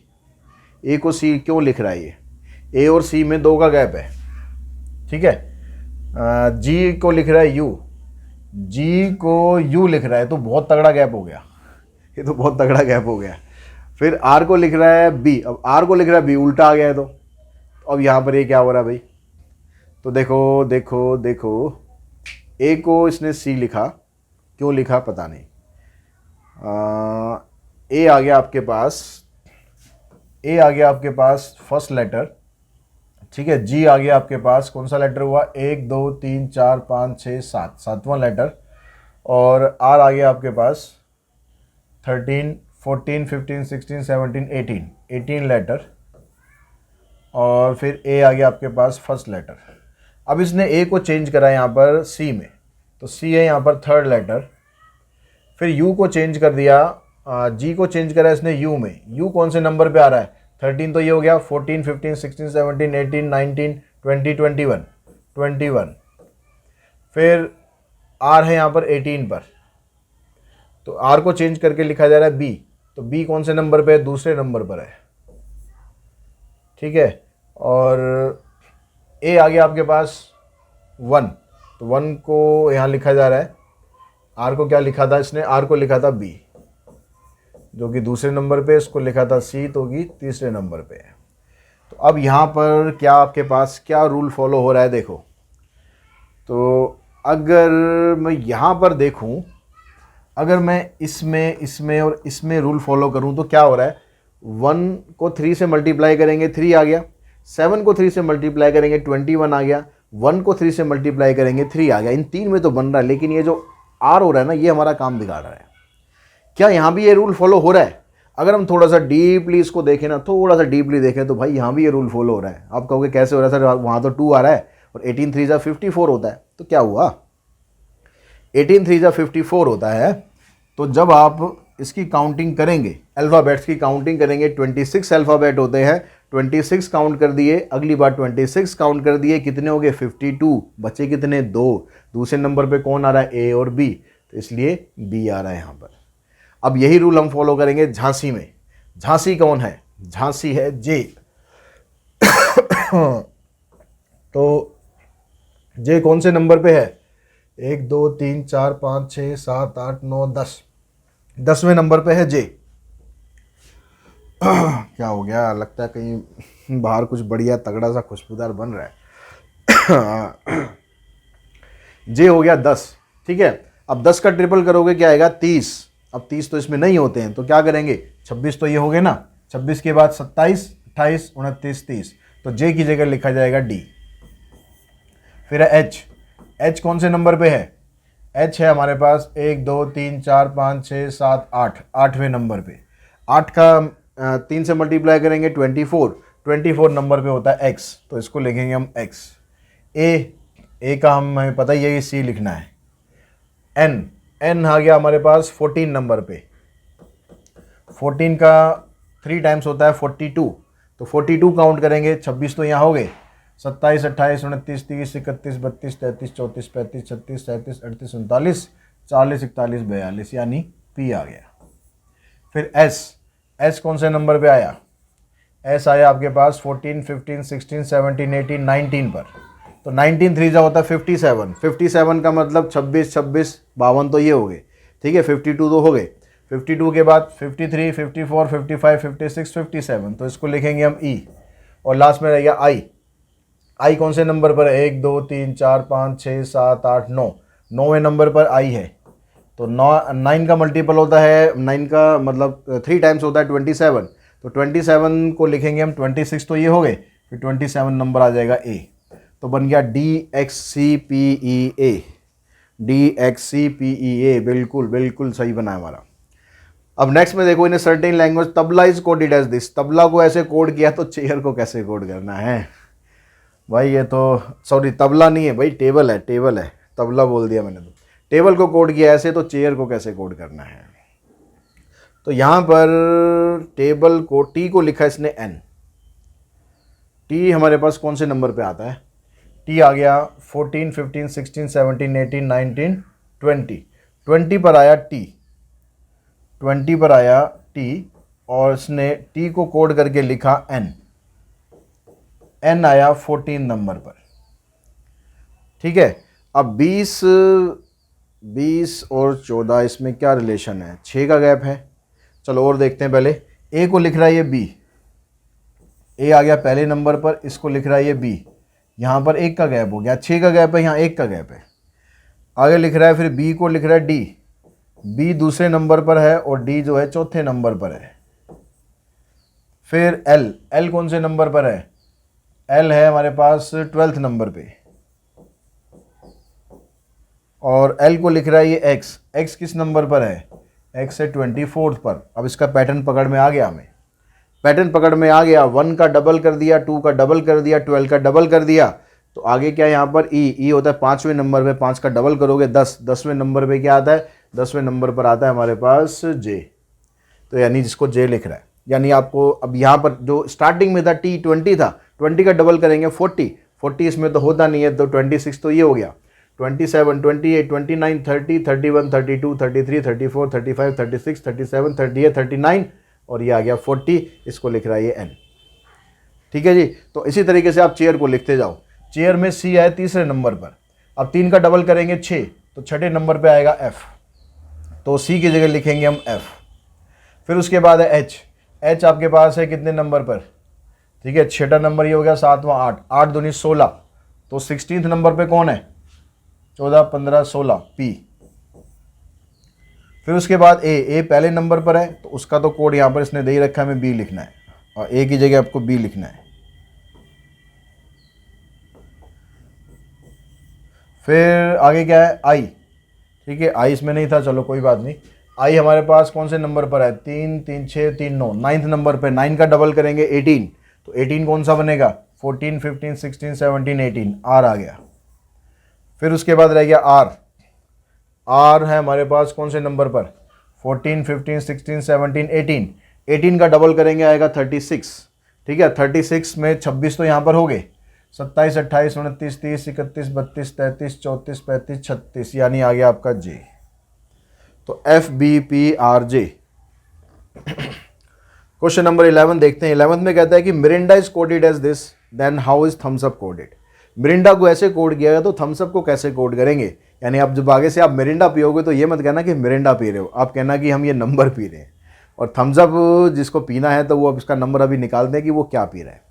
ए को सी क्यों लिख रहा है, ये ए और सी में 2 का गैप है, ठीक है। जी को लिख रहा है यू, जी को यू लिख रहा है, तो बहुत तगड़ा गैप हो गया, ये तो बहुत तगड़ा गैप हो गया। फिर आर को लिख रहा है बी, अब आर को लिख रहा है बी, उल्टा आ गया है। तो अब यहाँ पर ये क्या हो रहा है भाई, तो देखो देखो देखो, ए को इसने सी लिखा, क्यों लिखा पता नहीं। ए आ गया आपके पास, ए आ गया आपके पास फर्स्ट लेटर, ठीक है। जी आ गया आपके पास, कौन सा लेटर हुआ, 1 2 3 4 5 6 7, 7वां लेटर। और आर आ गया आपके पास 13 14 15 16 17 18, 18 लेटर। और फिर ए आ गया आपके पास फर्स्ट लेटर। अब इसने ए को चेंज करा यहाँ पर सी में, तो सी है यहाँ पर 3rd लेटर। फिर यू को चेंज कर दिया, जी को चेंज करा इसने यू में, यू कौन से नंबर पे आ रहा है, 13 तो ये हो गया, 14 15 16 17 18 19 20 21 21। फिर आर है यहाँ पर 18 पर, तो आर को चेंज करके लिखा जा रहा है बी, तो बी कौन से नंबर पे है, दूसरे नंबर पर है, ठीक है। और ए आ गया आपके पास 1, तो 1 को यहाँ लिखा जा रहा है, आर को क्या लिखा था इसने, आर को लिखा था बी जो कि दूसरे नंबर पे, इसको लिखा था सी तो कि तीसरे नंबर पे है। तो अब यहाँ पर क्या आपके पास क्या रूल फॉलो हो रहा है देखो। तो अगर मैं यहाँ पर देखूँ, अगर मैं इसमें और इसमें रूल फॉलो करूँ तो क्या हो रहा है, 1 को 3 से मल्टीप्लाई करेंगे 3 आ गया, 7 को 3 से मल्टीप्लाई करेंगे 21 आ गया, 1 को 3 से मल्टीप्लाई करेंगे 3 आ गया। इन 3 में तो बन रहा है, लेकिन ये जो आर हो रहा है ना, ये हमारा काम बिगाड़ रहा है। क्या यहाँ भी ये रूल फॉलो हो रहा है? अगर हम थोड़ा सा डीपली इसको देखें ना, थोड़ा सा डीपली देखें तो भाई यहाँ भी ये रूल फॉलो हो रहा है। आप कहोगे कैसे हो रहा है सर, वहाँ तो 2 आ रहा है और 18 3 54 होता है, तो क्या हुआ, 18 3 54 होता है। तो जब आप इसकी काउंटिंग करेंगे, अल्फ़ाबेट्स की काउंटिंग करेंगे, 26 अल्फ़ाबेट होते हैं, 26 काउंट कर दिए, अगली बार 26 काउंट कर दिए, कितने हो गए 52, बचे कितने 2, दूसरे नंबर पे कौन आ रहा है, ए और बी, तो इसलिए बी आ रहा है यहाँ पर। अब यही रूल हम फॉलो करेंगे झांसी में। झांसी कौन है, झांसी है जे। तो जे कौन से नंबर पे है, 1 2 3 4 5 6 7 8 9 10, 10वें नंबर पे है जे। क्या हो गया, लगता है कहीं बाहर कुछ बढ़िया तगड़ा सा खुशबूदार बन रहा है। जे हो गया 10, ठीक है। अब 10 का ट्रिपल करोगे क्या आएगा 30। अब 30 तो इसमें नहीं होते हैं, तो क्या करेंगे, 26 तो ये हो गए ना, 26 के बाद 27 28 29 30, तो जे की जगह लिखा जाएगा डी। फिर है एच, एच कौन से नंबर पे है, एच है हमारे पास 1 2 3 4 5 6 7 8, 8वें नंबर पे। 8 का 3 से मल्टीप्लाई करेंगे 24, 24 नंबर पे होता है एक्स, तो इसको लिखेंगे हम एक्स। ए का हमें पता ही है कि सी लिखना है। एन, एन आ गया हमारे पास 14 नंबर पे, 14 का 3 टाइम्स होता है 42, तो 42 काउंट करेंगे, 26 तो यहाँ हो गए, 27, 28, 29, 30, 31, 32, 33, 34, 35, 36, 37, 38, 39, 40, 41, 42 यानी P आ गया। फिर S कौन से नंबर पे आया? S आया आपके पास 14, 15, 16, 17, 18, 19 पर। तो 19 3 जा होता है 57, 57 का मतलब 26, 26, 52 तो ये हो गए, ठीक है, 52 तो हो गए। 52 के बाद 53, 54, 55, 56, 57, तो इसको लिखेंगे हम E। और लास्ट में रह गया I कौन से नंबर पर है? 1, 2, 3, 4, 5, 6, 7, 8, 9, 9वें नंबर पर I है। तो 9 का मल्टीपल होता है, 9 का मतलब 3 टाइम्स होता है 27, तो 27 को लिखेंगे हम 26 तो ये हो गए, फिर 27 नंबर आ जाएगा A। तो बन गया DXCPEA, DXCPEA, बिल्कुल बिल्कुल सही बना है हमारा। अब नेक्स्ट में देखो, in certain language tabla is coded as this, tabla को ऐसे कोड किया तो चेयर को कैसे कोड करना है भाई? ये तो सॉरी तबला नहीं है भाई, टेबल है, टेबल है, तबला बोल दिया मैंने। तो टेबल को कोड किया ऐसे, तो चेयर को कैसे कोड करना है? तो यहाँ पर टेबल को T को लिखा इसने N, T हमारे पास कौन से नंबर पे आता है? T आ गया 14, 15, 16, 17, 18, 19, 20, 20 पर आया T, 20 पर आया T, और इसने T को कोड करके लिखा N, N आया 14 नंबर पर, ठीक है। अब 20 और 14 इसमें क्या रिलेशन है? 6 का गैप है। चलो और देखते हैं, पहले A को लिख रहा है ये B, A आ गया पहले नंबर पर, इसको लिख रहा है ये B, यहाँ पर 1 का गैप हो गया, 6 का गैप है, यहाँ 1 का गैप है। आगे लिख रहा है फिर B को लिख रहा है D, B दूसरे नंबर पर है और D जो है चौथे नंबर पर है। फिर L कौन से नंबर पर है? L है हमारे पास 12th नंबर पे, और L को लिख रहा है ये X किस नंबर पर है? X है 24th पर। अब इसका पैटर्न पकड़ में आ गया, हमें पैटर्न पकड़ में आ गया। 1 का डबल कर दिया, 2 का डबल कर दिया, 12 का डबल कर दिया, तो आगे क्या है यहाँ पर? E होता है 5वें नंबर पे, 5 का डबल करोगे 10, 10वें नंबर पे क्या आता है? 10वें नंबर पर आता है हमारे पास J। तो यानी जिसको J लिख रहा है, यानी आपको अब यहाँ पर जो स्टार्टिंग में था T 20 था, 20 का डबल करेंगे 40, 40 इसमें तो होता नहीं है, तो 26 तो ये हो गया, 27, 28, 29, 30, 31, 32, 33, 34, 35, 36, 37, 38, 39, और ये आ गया 40, इसको लिख रहा है ये N, ठीक है जी। तो इसी तरीके से आप चेयर को लिखते जाओ। चेयर में C आया तीसरे नंबर पर, अब 3 का डबल करेंगे 6, तो छठे नंबर पे आएगा F, तो C की जगह लिखेंगे हम F। फिर उसके बाद है H आपके पास है कितने नंबर पर? ठीक है, छठा नंबर ये हो गया, 7वां 8, 8 दूनी 16, तो 16th नंबर पे कौन है? 14, 15, 16 P। फिर उसके बाद A पहले नंबर पर है, तो उसका तो कोड यहाँ पर इसने दे ही रखा है, हमें B लिखना है, और A की जगह आपको B लिखना है। फिर आगे क्या है? I, ठीक है, I इसमें नहीं था, चलो कोई बात नहीं। I हमारे पास कौन से नंबर पर है? 3, 3, 6, 3, 9, 9th नंबर पे। 9 का डबल करेंगे 18, तो 18 कौन सा बनेगा? 14, 15, 16, 17, 18, R आ गया। फिर उसके बाद रह गया R है हमारे पास कौन से नंबर पर? 14, 15, 16, 17, 18, 18 का डबल करेंगे आएगा 36, ठीक है। 36 में 26 तो यहाँ पर हो गए, 27, 28, 29, 30, 31, 32, 33, 34, 35, 36, यानी आ गया आपका J। तो FBPRJ। क्वेश्चन नंबर 11 देखते हैं। 11th में कहता है कि Mirinda is coded as this, then how is Thums Up coded. Mirinda को ऐसे कोड किया गया, तो थम्स अप को कैसे कोड करेंगे? यानी अब जब आगे से आप मिरिंडा पियोगे तो ये मत कहना कि मिरिंडा पी रहे हो, आप कहना कि हम ये नंबर पी रहे हैं। और थम्स अप जिसको पीना है तो वो अब इसका नंबर अभी निकालते हैं कि वो क्या पी रहा है।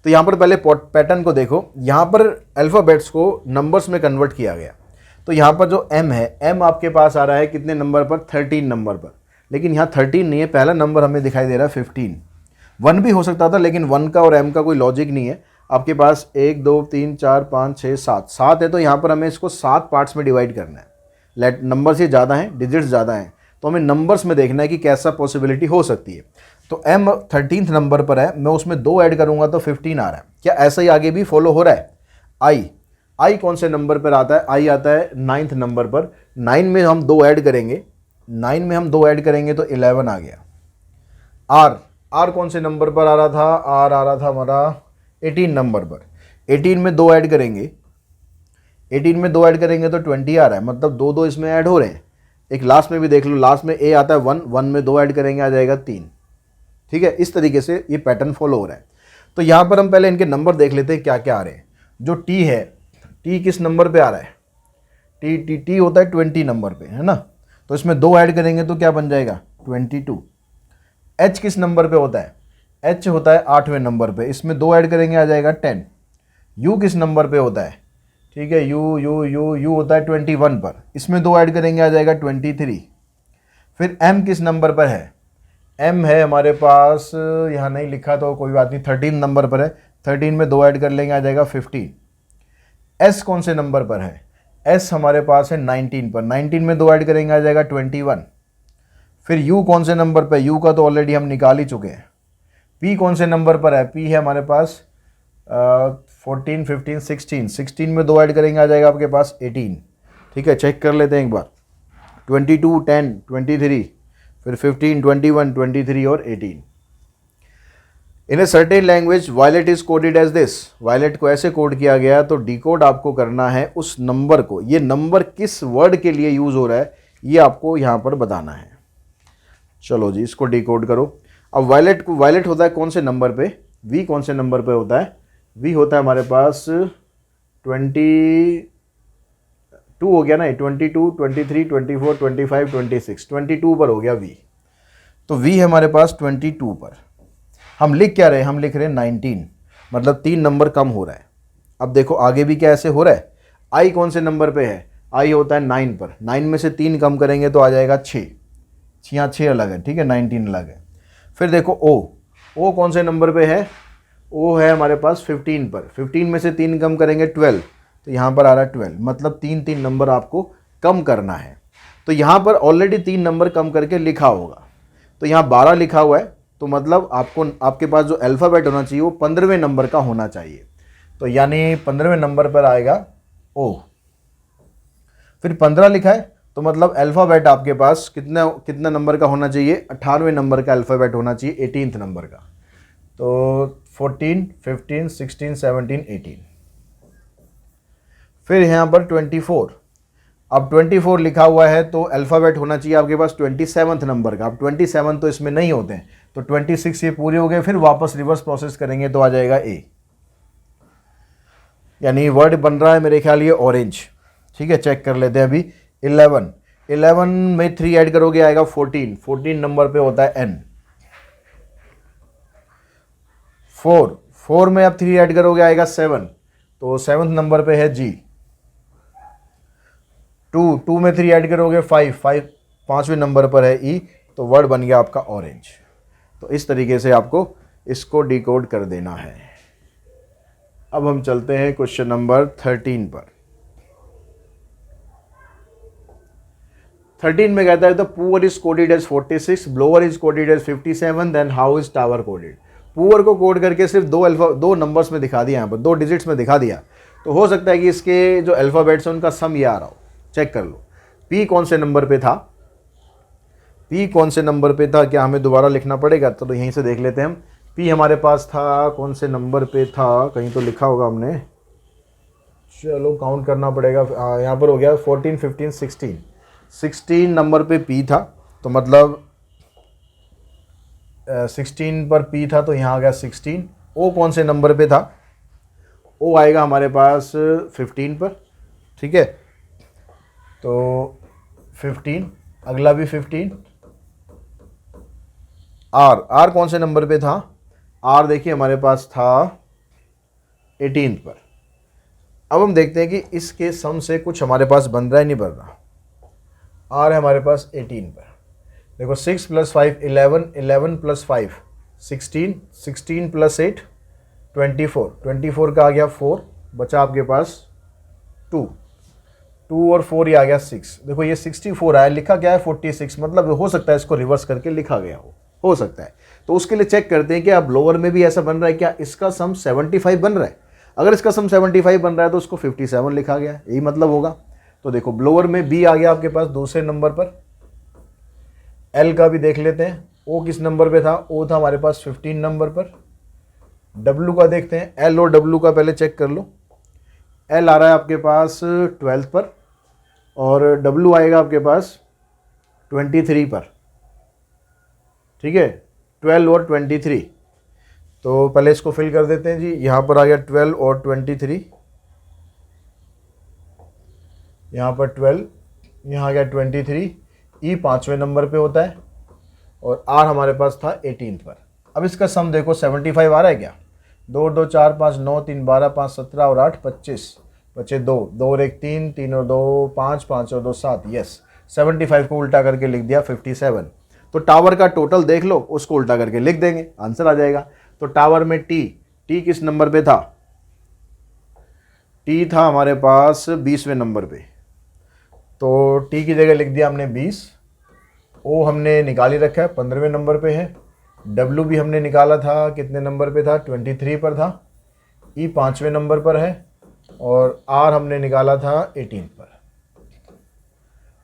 तो यहाँ पर पहले पैटर्न को देखो, यहाँ पर अल्फ़ाबेट्स को नंबर्स में कन्वर्ट किया गया। तो यहाँ पर जो M है, M आपके पास आ रहा है कितने नंबर पर? 13 नंबर पर। लेकिन यहाँ 13 नहीं है, पहला नंबर हमें दिखाई दे रहा है 15। 1 भी हो सकता था, लेकिन 1 का और M का कोई लॉजिक नहीं है। आपके पास 1, 2, 3, 4, 5, 6, 7 है, तो यहाँ पर हमें इसको 7 पार्ट्स में डिवाइड करना है। नंबर से ज़्यादा हैं, डिजिट्स ज़्यादा हैं, तो हमें नंबर्स में देखना है कि कैसा पॉसिबिलिटी हो सकती है। तो M 13th नंबर पर है, मैं उसमें 2 ऐड करूँगा तो 15 आ रहा है। क्या ऐसा ही आगे भी फॉलो हो रहा है? I कौन से नंबर पर आता है? I आता है 9th नंबर पर। 9 में हम 2 ऐड करेंगे, 9 में हम 2 ऐड करेंगे तो 11 आ गया। आर कौन से नंबर पर आ रहा था, आर आ रहा था हमारा 18 नंबर पर। 18 में 2 ऐड करेंगे, 18 में 2 ऐड करेंगे तो 20 आ रहा है, मतलब 2 2 इसमें ऐड हो रहे हैं। एक लास्ट में भी देख लो, लास्ट में ए आता है 1, 1 में 2 ऐड करेंगे आ जाएगा 3। ठीक है, इस तरीके से ये पैटर्न फॉलो हो रहा है। तो यहाँ पर हम पहले इनके नंबर देख लेते हैं क्या क्या आ रहे हैं। जो टी है, टी किस नंबर पे आ रहा है, टी टी टी होता है 20 नंबर पे, है ना। तो इसमें 2 ऐड करेंगे तो क्या बन जाएगा 22। एच किस नंबर पे होता है, एच होता है 8वें नंबर पे, इसमें 2 ऐड करेंगे आ जाएगा 10। यू किस नंबर पे होता है, ठीक है, यू यू यू यू होता है 21 पर, इसमें 2 ऐड करेंगे आ जाएगा 23। फिर एम किस नंबर पर है, एम है हमारे पास, यहाँ नहीं लिखा तो कोई बात नहीं, 13 नंबर पर है, 13 में 2 ऐड कर लेंगे आ जाएगा 15। एस कौन से नंबर पर है, एस हमारे पास है 19 पर, 19 में 2 ऐड करेंगे आ जाएगा 21। फिर यू कौन से नंबर पर, यू का तो ऑलरेडी हम निकाल ही चुके हैं। पी कौन से नंबर पर है, पी है हमारे पास 14 15 16, 16 में 2 ऐड करेंगे आ जाएगा आपके पास 18। ठीक है, चेक कर लेते हैं एक बार, 22 10 23, फिर 15 21 23 और 18। In a certain language violet is coded as this, violet को ऐसे कोड किया गया, तो डिकोड आपको करना है उस नंबर को। ये नंबर किस वर्ड के लिए यूज हो रहा है ये आपको यहाँ पर बताना है। चलो जी, इसको डिकोड करो। अब वायलेट होता है कौन से नंबर पे, वी कौन से नंबर पे होता है, वी होता है हमारे पास 22 हो गया ना, 22 23 24 25 26, 22 पर हो गया वी। तो वी है हमारे पास 22 पर। हम लिख क्या रहे हैं, हम लिख रहे हैं 19, मतलब 3 नंबर कम हो रहा है। अब देखो आगे भी क्या ऐसे हो रहा है, आई कौन से नंबर पे है, आई होता है 9 पर, 9 में से 3 कम करेंगे तो आ जाएगा 6, यहाँ 6 अलग है, ठीक है, 19 अलग है। फिर देखो ओ कौन से नंबर पे है, ओ है हमारे पास 15 पर, 15 में से 3 कम करेंगे 12, तो यहाँ पर आ रहा है 12, मतलब 3 नंबर आपको कम करना है। तो यहाँ पर ऑलरेडी 3 नंबर कम करके लिखा होगा, तो यहाँ 12 लिखा हुआ है, तो मतलब आपके पास जो अल्फ़ाबेट होना चाहिए वो 15वें नंबर का होना चाहिए। तो यानी 15वें नंबर पर आएगा ओ। फिर 15 लिखा है, तो मतलब अल्फ़ाबेट आपके पास कितना नंबर का होना चाहिए, 98वें नंबर का अल्फ़ाबेट होना चाहिए, 18th नंबर का। तो 14 15 16 17 18। फिर यहाँ पर 24, अब 24 लिखा हुआ है तो अल्फ़ाबेट होना चाहिए आपके पास 27th नंबर का। अब 27 तो इसमें नहीं होते हैं, तो 26 ये पूरे हो गए, फिर वापस रिवर्स प्रोसेस करेंगे तो आ जाएगा ए। यानी वर्ड बन रहा है मेरे ख्याल ये ऑरेंज। ठीक है, चेक कर लेते हैं अभी। 11 में 3 ऐड करोगे आएगा 14 नंबर पे होता है एन। 4 में आप 3 ऐड करोगे आएगा 7, तो 7th नंबर पे है जी। 2 में 3 ऐड करोगे 5 5वें नंबर पर है ई, तो वर्ड बन गया आपका ऑरेंज। तो इस तरीके से आपको इसको डिकोड कर देना है। अब हम चलते हैं क्वेश्चन नंबर 13 पर। 13 में कहता है the poor is coded as 46, blower is coded as 57, then how is tower coded. Poor को कोड करके सिर्फ 2 नंबर्स में दिखा दिया, यहाँ पर 2 डिजिट्स में दिखा दिया, तो हो सकता है कि इसके जो अल्फ़ाबेट्स हैं उनका सम ये आ रहा हो। चेक कर लो, पी कौन से नंबर पे था, पी कौन से नंबर पे था, क्या हमें दोबारा लिखना पड़ेगा, तो यहीं से देख लेते हैं हम। पी हमारे पास था कौन से नंबर पे था, कहीं तो लिखा होगा हमने, चलो काउंट करना पड़ेगा। यहाँ पर हो गया 14 15 16 नंबर पे पी था, तो मतलब 16 पर पी था, तो यहाँ आ गया 16। ओ कौन से नंबर पे था, ओ आएगा हमारे पास 15 पर, ठीक है, तो 15, अगला भी 15। आर कौन से नंबर पे था, आर देखिए हमारे पास था 18 पर। अब हम देखते हैं कि इसके सम से कुछ हमारे पास बन रहा है नहीं बन रहा। आर है हमारे पास 18 पर, देखो 6 + 5 11, 11 + 5 16, 16 + 8 24, 24 का आ गया 4, बचा आपके पास 2 और 4 ये आ गया 6। देखो ये 64 आया, लिखा क्या है 46, मतलब हो सकता है इसको रिवर्स करके लिखा गया हो सकता है। तो उसके लिए चेक करते हैं कि अब लोअर में भी ऐसा बन रहा है, क्या इसका सम 75 बन रहा है। अगर इसका सम 75 बन रहा है तो उसको 57 लिखा गया, यही मतलब होगा। तो देखो लोअर में बी आ गया आपके पास दूसरे नंबर पर। एल का भी देख लेते हैं, ओ किस नंबर पे था, ओ था हमारे पास 15 नंबर पर। डब्लू का देखते हैं, एल और डब्लू का पहले चेक कर लो। एल आ रहा है आपके पास 12 पर और डब्लू आएगा आपके पास 23 पर। ठीक है, 12 और 23। तो पहले इसको फिल कर देते हैं जी। यहाँ पर आ गया 12 और 23, यहाँ पर 12, यहाँ आ गया 23। ई 5वें नंबर पे होता है और आर हमारे पास था 18 पर। अब इसका सम देखो 75 आ रहा है क्या। 2 2 4 5 9 3 12 5 17 और 8 25, बचे 2 2 और 1 3 3 और 2 5 5 और 2 7। यस, 75 को उल्टा करके लिख दिया 57। तो टावर का टोटल देख लो, उसको उल्टा करके लिख देंगे, आंसर आ जाएगा। तो टावर में टी किस नंबर पे था, टी था हमारे पास 20वें नंबर पे। तो टी की जगह लिख दिया हमने 20। ओ हमने निकाल ही रखा है, 15वें नंबर पे है। डब्लू भी हमने निकाला था, कितने नंबर पे था, 23 पर था। ई 5वें नंबर पर है और आर हमने निकाला था 18 पर।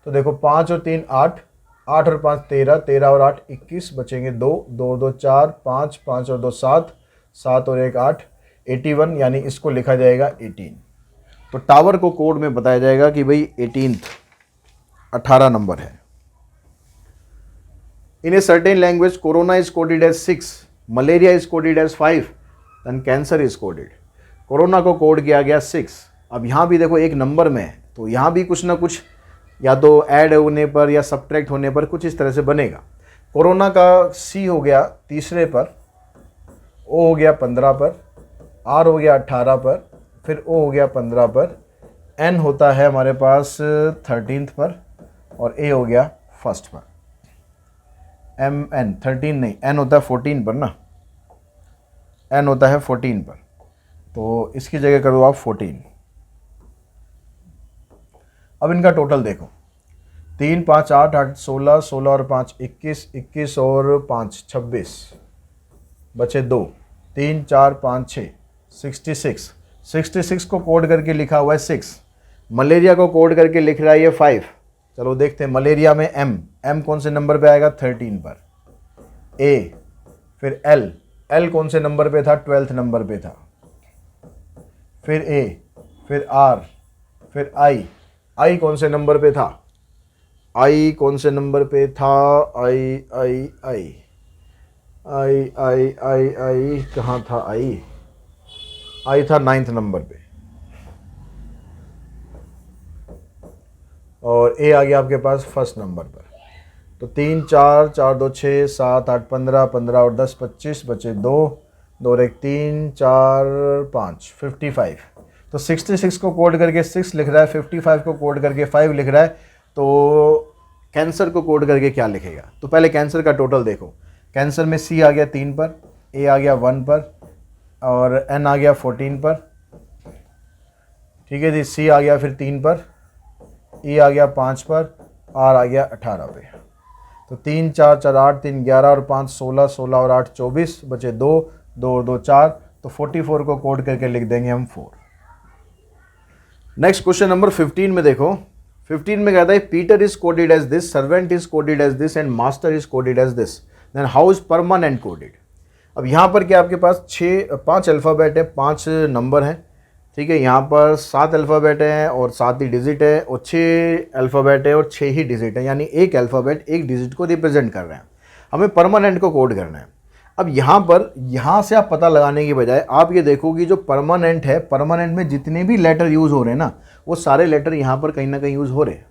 तो देखो 5 और 3 8, 8 और 5 13, 13 और 8 21, बचेंगे 2 2 2 4 5 5 और 2 7, 7 और 1 8, 81, यानी इसको लिखा जाएगा 18। तो टावर को कोड में बताया जाएगा कि भाई 18 नंबर है। In a certain language corona is coded as 6, malaria is coded as 5 and cancer is coded. Corona को कोड किया गया 6। अब यहाँ भी देखो एक नंबर में है, तो यहाँ भी कुछ ना कुछ या तो ऐड होने पर या सब्ट्रैक्ट होने पर कुछ इस तरह से बनेगा। कोरोना का सी हो गया 3रे पर, ओ हो गया 15 पर, आर हो गया 18 पर, फिर ओ हो गया 15 पर, एन होता है हमारे पास 13 पर और ए हो गया 1 पर। एम एन 13 नहीं, एन होता है 14 पर ना, एन होता है 14 पर। तो इसकी जगह करो आप 14। अब इनका टोटल देखो, 3 5 8 8 16, 16 और 5 21, 21 और 5 26, बचे 2 3 4 5 6, 66। 66 को कोड करके लिखा हुआ है 6। मलेरिया को कोड करके लिख रहा है ये 5। चलो देखते हैं, मलेरिया में एम कौन से नंबर पे आएगा, 13 पर। ए, फिर एल कौन से नंबर पे था, 12th नंबर पे था। फिर ए, फिर आर, फिर आई कौन से नंबर पे था, आई कौन से नंबर पे था, आई कहाँ था, आई था 9th नंबर पे। और ए आ गया आपके पास 1st नंबर पर। तो 3 4 4 2 6 7 8 15, 15 और 10 25, बचे 2 2 और 1 3 4 5, 55। तो 66 को कोड करके 6 लिख रहा है, 55 को कोड करके 5 लिख रहा है। तो कैंसर को कोड करके क्या लिखेगा। तो पहले कैंसर का टोटल देखो। कैंसर में सी आ गया 3 पर, ए आ गया 1 पर और एन आ गया 14 पर। ठीक है जी, सी आ गया फिर 3 पर, ई आ गया 5 पर, आर आ गया 18 पे। तो 3 4 4 8 3 11 और 5 16, 16 और 8 24, बचे 2 2 और 2 4। तो 44 को कोड करके लिख देंगे हम 4। नेक्स्ट क्वेश्चन नंबर 15 में देखो। 15 में कहता है Peter is coded as this, servant is coded as this and master is coded as this, then how is permanent coded. अब यहाँ पर क्या आपके पास 5 अल्फ़ाबेट है, 5 नंबर हैं। ठीक है, यहाँ पर 7 अल्फ़ाबेट हैं और 7 ही डिजिट है और 6 अल्फ़ाबेट है और 6 ही डिजिट है, यानी एक अल्फ़ाबेट एक डिजिट को रिप्रेजेंट कर रहे हैं। हमें परमानेंट को कोड करना है। अब यहाँ पर यहाँ से आप पता लगाने की बजाय आप ये देखो कि जो परमानेंट है, परमानेंट में जितने भी लेटर यूज़ हो रहे हैं ना, वो सारे लेटर यहाँ पर कहीं ना कहीं यूज़ हो रहे हैं।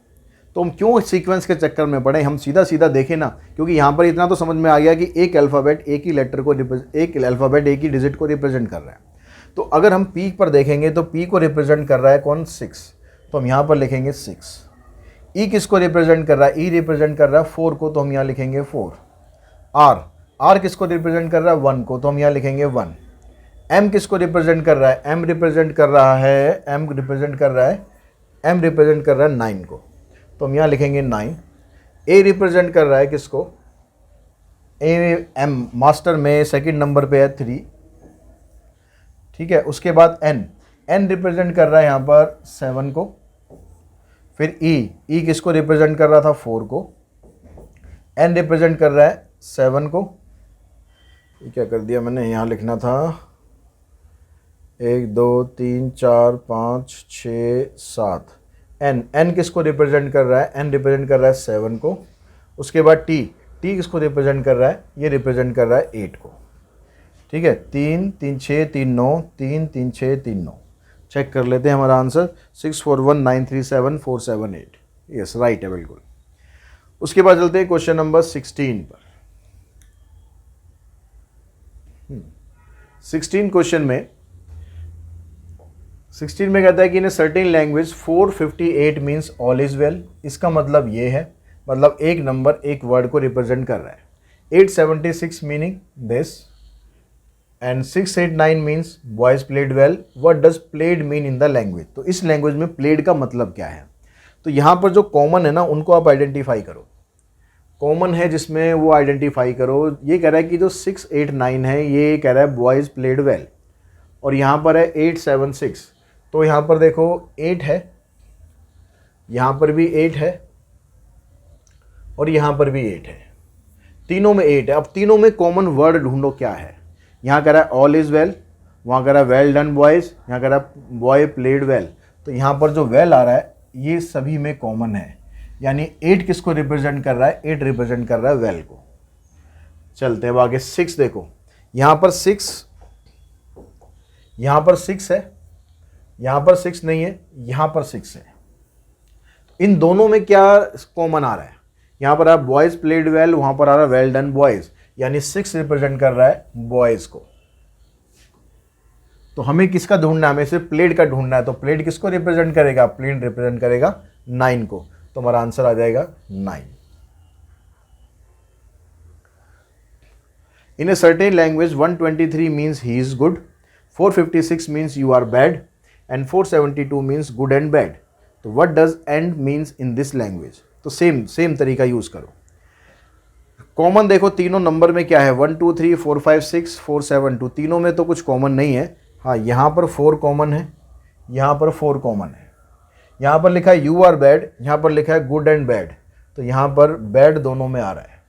तो हम क्यों सीक्वेंस के चक्कर में पड़े, हम सीधा सीधा देखें ना, क्योंकि यहाँ पर इतना तो समझ में आ गया कि एक अल्फ़ाबेट एक ही लेटर को एक अल्फ़ाबेट एक ही डिजिट को रिप्रेजेंट कर रहा है। तो अगर हम पी पर देखेंगे तो पी को रिप्रेजेंट कर रहा है कौन, 6। तो हम यहाँ पर लिखेंगे 6। ई किसको रिप्रेजेंट कर रहा है, ई रिप्रेजेंट कर रहा है 4 को, तो हम यहाँ लिखेंगे 4। आर किसको रिप्रेजेंट कर रहा है, 1 को, तो हम यहाँ लिखेंगे 1। एम किसको रिप्रेजेंट कर रहा है, एम रिप्रेजेंट कर रहा है 9 को, तो हम यहाँ लिखेंगे 9। ए रिप्रेजेंट कर रहा है किसको, एम मास्टर में सेकंड नंबर पे है 3। ठीक है, उसके बाद एन रिप्रेजेंट कर रहा है यहाँ पर 7 को। फिर ई किसको रिप्रेजेंट कर रहा था, 4 को। एन रिप्रेजेंट कर रहा है 7 को, ये क्या कर दिया मैंने, यहाँ लिखना था 1 2 3 4 5 6 7। एन किसको रिप्रेजेंट कर रहा है, एन रिप्रेजेंट कर रहा है 7 को। उसके बाद टी किसको रिप्रेजेंट कर रहा है, ये रिप्रेजेंट कर रहा है 8 को। ठीक है, 3 3 6 3 9, 3 3 6 3 9। चेक कर लेते हैं हमारा आंसर 641937478। यस राइट है बिल्कुल। उसके बाद चलते हैं क्वेश्चन नंबर 16 पर। 16 क्वेश्चन में 16 में कहता है कि in a certain language 458 means all is well. इसका मतलब ये है, मतलब एक नंबर एक वर्ड को रिप्रेजेंट कर रहा है। 876 meaning this and 689 means boys played well. What does played mean in the language. तो इस लैंग्वेज में प्लेड का मतलब क्या है, तो यहाँ पर जो कॉमन है ना उनको आप आइडेंटिफाई करो। कॉमन है जिसमें वो आइडेंटिफाई करो। ये कह रहा है कि जो 689 है ये कह रहा है बॉयज प्लेड वेल, और यहाँ पर है 876। तो यहाँ पर देखो 8 है, यहाँ पर भी 8 है, और यहाँ पर भी 8 है। तीनों में 8 है। अब तीनों में कॉमन वर्ड ढूंढो क्या है। यहाँ कह रहा है ऑल इज़ वेल, वहाँ कह रहा है वेल डन बॉयज़, यहाँ कह रहा है बॉय प्लेड वेल। तो यहाँ पर जो वेल आ रहा है ये सभी में कॉमन है, यानी 8 किसको रिप्रेजेंट कर रहा है, 8 रिप्रेजेंट कर रहा है वेल को। चलते हैं आगे। 6 देखो, यहाँ पर 6, यहाँ पर 6 है, यहाँ पर 6 नहीं है, यहाँ पर 6 है। इन दोनों में क्या कॉमन आ रहा है, यहाँ पर आ बॉयज़ प्लेड वेल, वहाँ पर आ रहा है वेल डन बॉयज़, यानी 6 रिप्रेजेंट कर रहा है बॉयज़ को। तो हमें किसका ढूंढना है, हमें सिर्फ प्लेड का ढूंढना है। तो प्लेड किसको रिप्रेजेंट करेगा, प्लेड रिप्रेजेंट करेगा 9 को। तो हमारा आंसर आ जाएगा 9। In a certain language 123 means he is good, 456 means you are bad, and 472 means good and bad. तो what does and means in this language. तो सेम तरीका यूज करो। कॉमन देखो तीनों नंबर में क्या है, 1 2 3 4 5 6 4 7 2। तीनों में तो कुछ कॉमन नहीं है। हाँ, यहाँ पर 4 कॉमन है, यहाँ पर 4 कॉमन है। यहाँ पर लिखा है यू आर बैड, यहाँ पर लिखा है गुड एंड बैड। तो यहाँ पर बैड दोनों में आ रहा है।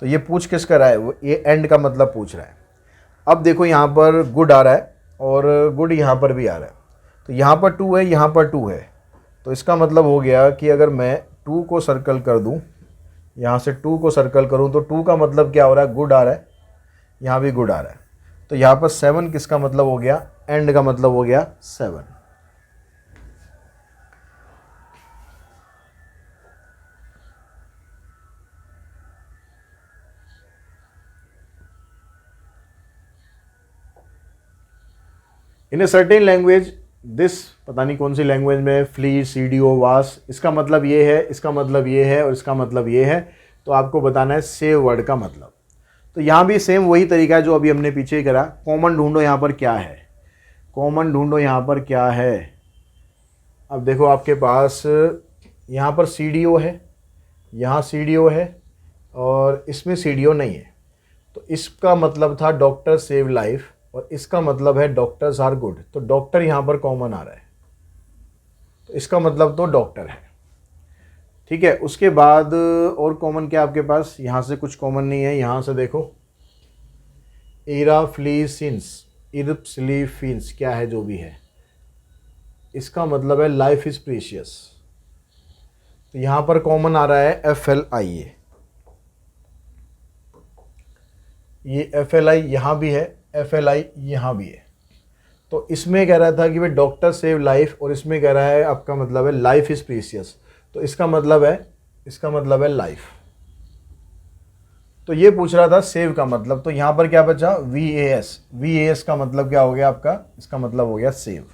तो ये पूछ किस कर रहा है, ये एंड का मतलब पूछ रहा है। अब देखो यहाँ पर गुड आ रहा है और गुड यहाँ पर भी आ रहा है। तो यहाँ पर 2 है, यहाँ पर 2 है। तो इसका मतलब हो गया कि अगर मैं 2 को सर्कल कर दूँ, यहाँ से 2 को सर्कल करूँ, तो 2 का मतलब क्या हो रहा है, गुड आ रहा है, यहाँ भी गुड आ रहा है। तो यहाँ पर 7 किसका मतलब हो गया, एंड का मतलब हो गया 7। इन ए सर्टेन लैंग्वेज दिस, पता नहीं कौन सी लैंग्वेज में, फ्ली सीडीओ वास। इसका मतलब ये है, इसका मतलब ये है, और इसका मतलब ये है। तो आपको बताना है सेव वर्ड का मतलब। तो यहाँ भी सेम वही तरीका है जो अभी हमने पीछे करा। कॉमन ढूंढो यहाँ पर क्या है, कॉमन ढूंढो यहाँ पर क्या है। अब देखो आपके पास यहाँ पर सीडीओ है, यहाँ सीडीओ है, और इसमें सीडीओ नहीं है। तो इसका मतलब था डॉक्टर सेव लाइफ, और इसका मतलब है डॉक्टर्स आर गुड। तो डॉक्टर यहाँ पर कॉमन आ रहा है, तो इसका मतलब तो डॉक्टर है। ठीक है, उसके बाद और कॉमन क्या आपके पास, यहाँ से कुछ कॉमन नहीं है। यहाँ से देखो इराफ्लीसिंस, इरप्सलीफिंस क्या है जो भी है, इसका मतलब है लाइफ इज प्रीशियस। तो यहाँ पर कॉमन आ रहा है FLI। ये FLI यहाँ भी है, FLI यहाँ भी है। तो इसमें कह रहा था कि भाई डॉक्टर सेव लाइफ, और इसमें कह रहा है आपका मतलब है लाइफ इज प्रीशियस। तो इसका मतलब है लाइफ। तो ये पूछ रहा था सेव का मतलब। तो यहाँ पर क्या बचा, VAS का मतलब क्या हो गया आपका, इसका मतलब हो गया सेव।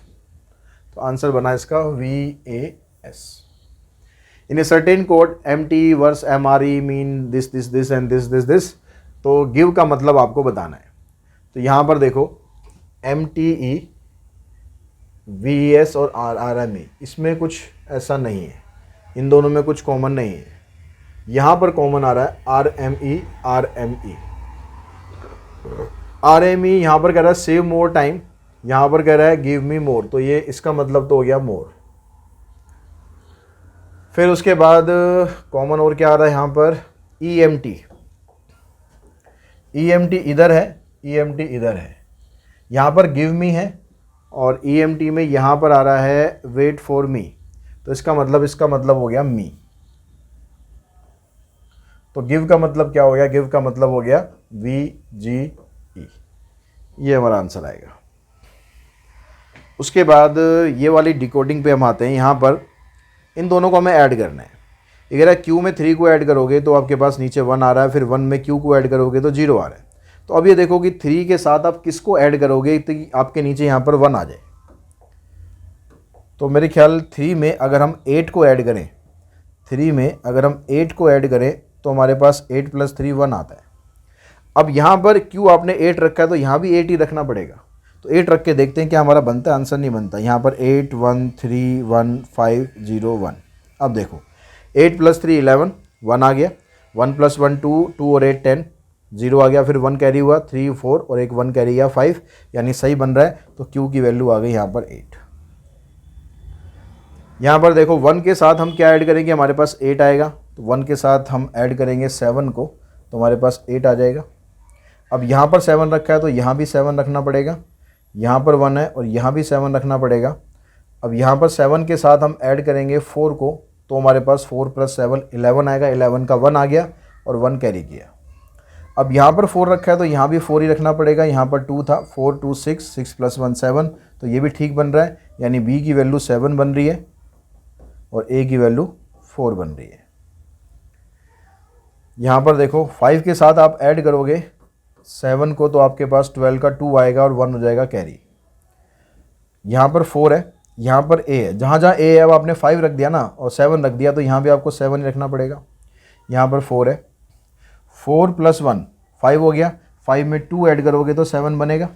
तो आंसर बना इसका VAS। In a certain code MT verse MRE mean this and this. तो गिव का मतलब आपको बताना है। तो यहाँ पर देखो MTE, VES और RME, इसमें कुछ ऐसा नहीं है, इन दोनों में कुछ कॉमन नहीं है। यहाँ पर कॉमन आ रहा है RME। यहाँ पर कह रहा है सेव मोर टाइम, यहाँ पर कह रहा है गिव मी मोर। तो ये इसका मतलब तो हो गया मोर। फिर उसके बाद कॉमन और क्या आ रहा है यहाँ पर, EMT, EMT इधर है, EMT इधर है, यहाँ पर गिव मी है और EMT में यहाँ पर आ रहा है वेट फॉर मी, तो इसका मतलब हो गया मी। तो गिव का मतलब क्या हो गया, गिव का मतलब हो गया VGE, ये हमारा आंसर आएगा। उसके बाद ये वाली डिकोडिंग पे हम आते हैं। यहाँ पर इन दोनों को हमें ऐड करना है। अगर Q में 3 को ऐड करोगे तो आपके पास नीचे 1 आ रहा है, फिर 1 में Q को ऐड करोगे तो 0 आ रहा है। तो अब ये देखो कि 3 के साथ आप किसको ऐड करोगे तो आपके नीचे यहाँ पर 1 आ जाए। तो मेरे ख्याल 3 में अगर हम 8 को ऐड करें, 3 में अगर हम 8 को ऐड करें तो हमारे पास 8 + 3 1 आता है। अब यहाँ पर Q आपने 8 रखा है तो यहाँ भी 8 ही रखना पड़ेगा। तो 8 रख के देखते हैं क्या हमारा बनता है, आंसर नहीं बनता। यहाँ पर 8 1 3 1 5 0 1। अब देखो 8 + 3 11, 1 आ गया, 1 + 1 2, 2 और 8 10, 0 आ गया, फिर 1 कैरी हुआ 3 4 और एक 1 कैरी गया 5, यानी सही बन रहा है। तो Q की वैल्यू आ गई यहाँ पर 8। यहाँ पर देखो 1 के साथ हम क्या ऐड करेंगे, हमारे पास 8 आएगा। तो 1 के साथ हम ऐड करेंगे 7 को, तो हमारे पास 8 आ जाएगा। अब यहाँ पर 7 रखा है तो यहाँ भी 7 रखना पड़ेगा, यहाँ पर 1 है और यहाँ भी 7 रखना पड़ेगा। अब यहाँ पर 7 के साथ हम ऐड करेंगे 4 को, तो हमारे पास 4 + 7 11 आएगा, 11 का 1 आ गया और 1 कैरी किया। अब यहाँ पर 4 रखा है तो यहाँ भी 4 ही रखना पड़ेगा, यहाँ पर 2 था, 4 2 6, 6 + 1 7, तो ये भी ठीक बन रहा है, यानी B की वैल्यू 7 बन रही है और A की वैल्यू 4 बन रही है। यहाँ पर देखो 5 के साथ आप ऐड करोगे 7 को तो आपके पास 12 का 2 आएगा और 1 हो जाएगा कैरी। यहाँ पर 4 है, यहाँ पर A है, जहाँ जहाँ A है अब आपने 5 रख दिया ना और 7 रख दिया, तो यहाँ भी आपको 7 ही रखना पड़ेगा। यहाँ पर 4 है, 4 + 1 5 हो गया, 5 में 2 ऐड करोगे तो 7 बनेगा,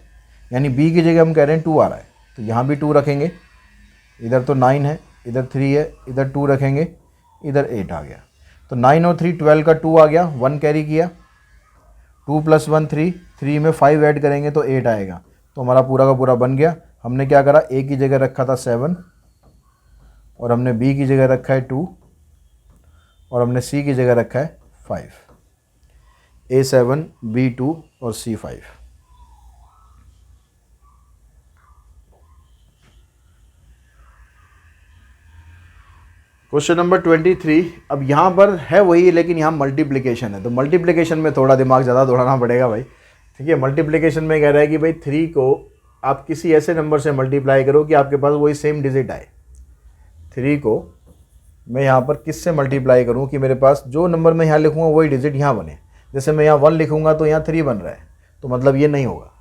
यानी B की जगह हम कह रहे हैं 2 आ रहा है, तो यहाँ भी 2 रखेंगे। इधर तो 9 है, इधर 3 है, इधर 2 रखेंगे, इधर 8 आ गया। तो 9 और 3 12 का 2 आ गया, 1 कैरी किया, 2 + 1 3, 3 में 5 ऐड करेंगे तो 8 आएगा। तो हमारा पूरा का पूरा बन गया। हमने क्या करा, A की जगह रखा था 7 और हमने B की जगह रखा है 2 और हमने C की जगह रखा है 5। A 7, B 2 और C 5। Question number 23। अब यहाँ पर है वही, लेकिन यहाँ मल्टीप्लिकेशन है, तो मल्टीप्लिकेशन में थोड़ा दिमाग ज़्यादा दौड़ाना पड़ेगा भाई। ठीक है, मल्टीप्लिकेशन में कह रहा है कि भाई 3 को आप किसी ऐसे नंबर से मल्टीप्लाई करो कि आपके पास वही सेम डिजिट आए। 3 को मैं यहाँ पर किस से मल्टीप्लाई करूँ कि मेरे पास जो नंबर मैं यहाँ लिखूँगा वही डिजिट यहाँ बने। जैसे मैं यहाँ 1 लिखूँगा तो यहाँ 3 बन रहा है, तो मतलब ये नहीं होगा।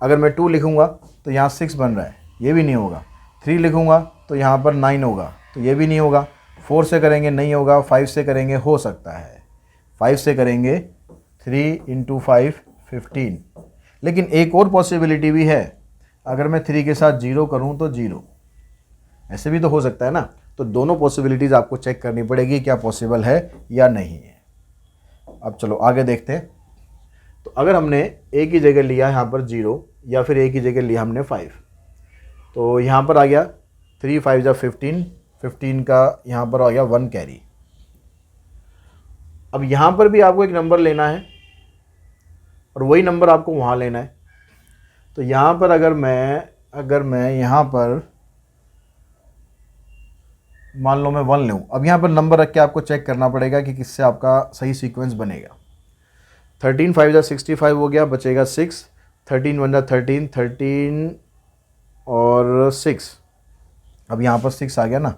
अगर मैं 2 लिखूँगा तो यहाँ 6 बन रहा है, ये भी नहीं होगा। 3 लिखूँगा तो यहाँ पर 9 होगा, तो ये भी नहीं होगा। 4 से करेंगे नहीं होगा, 5 से करेंगे हो सकता है, 5 से करेंगे 3 × 5 15। लेकिन एक और पॉसिबिलिटी भी है, अगर मैं 3 के साथ 0 करूं तो 0, ऐसे भी तो हो सकता है ना। तो दोनों पॉसिबिलिटीज़ आपको चेक करनी पड़ेगी क्या पॉसिबल है या नहीं है। अब चलो आगे देखते हैं। तो अगर हमने A की जगह लिया यहाँ पर 0 या फिर A की जगह लिया हमने 5, तो यहाँ पर आ गया 3 5 = 15, 15 का यहाँ पर आ गया 1 कैरी। अब यहाँ पर भी आपको एक नंबर लेना है और वही नंबर आपको वहाँ लेना है। तो यहाँ पर अगर मैं यहाँ पर मान लो मैं 1 लूँ, अब यहाँ पर नंबर रख के आपको चेक करना पड़ेगा कि किससे आपका सही सीक्वेंस बनेगा। 13 5 = 65 हो गया, बचेगा 6, 13 1 = 13, 13 और 6, अब यहाँ पर 6 आ गया ना,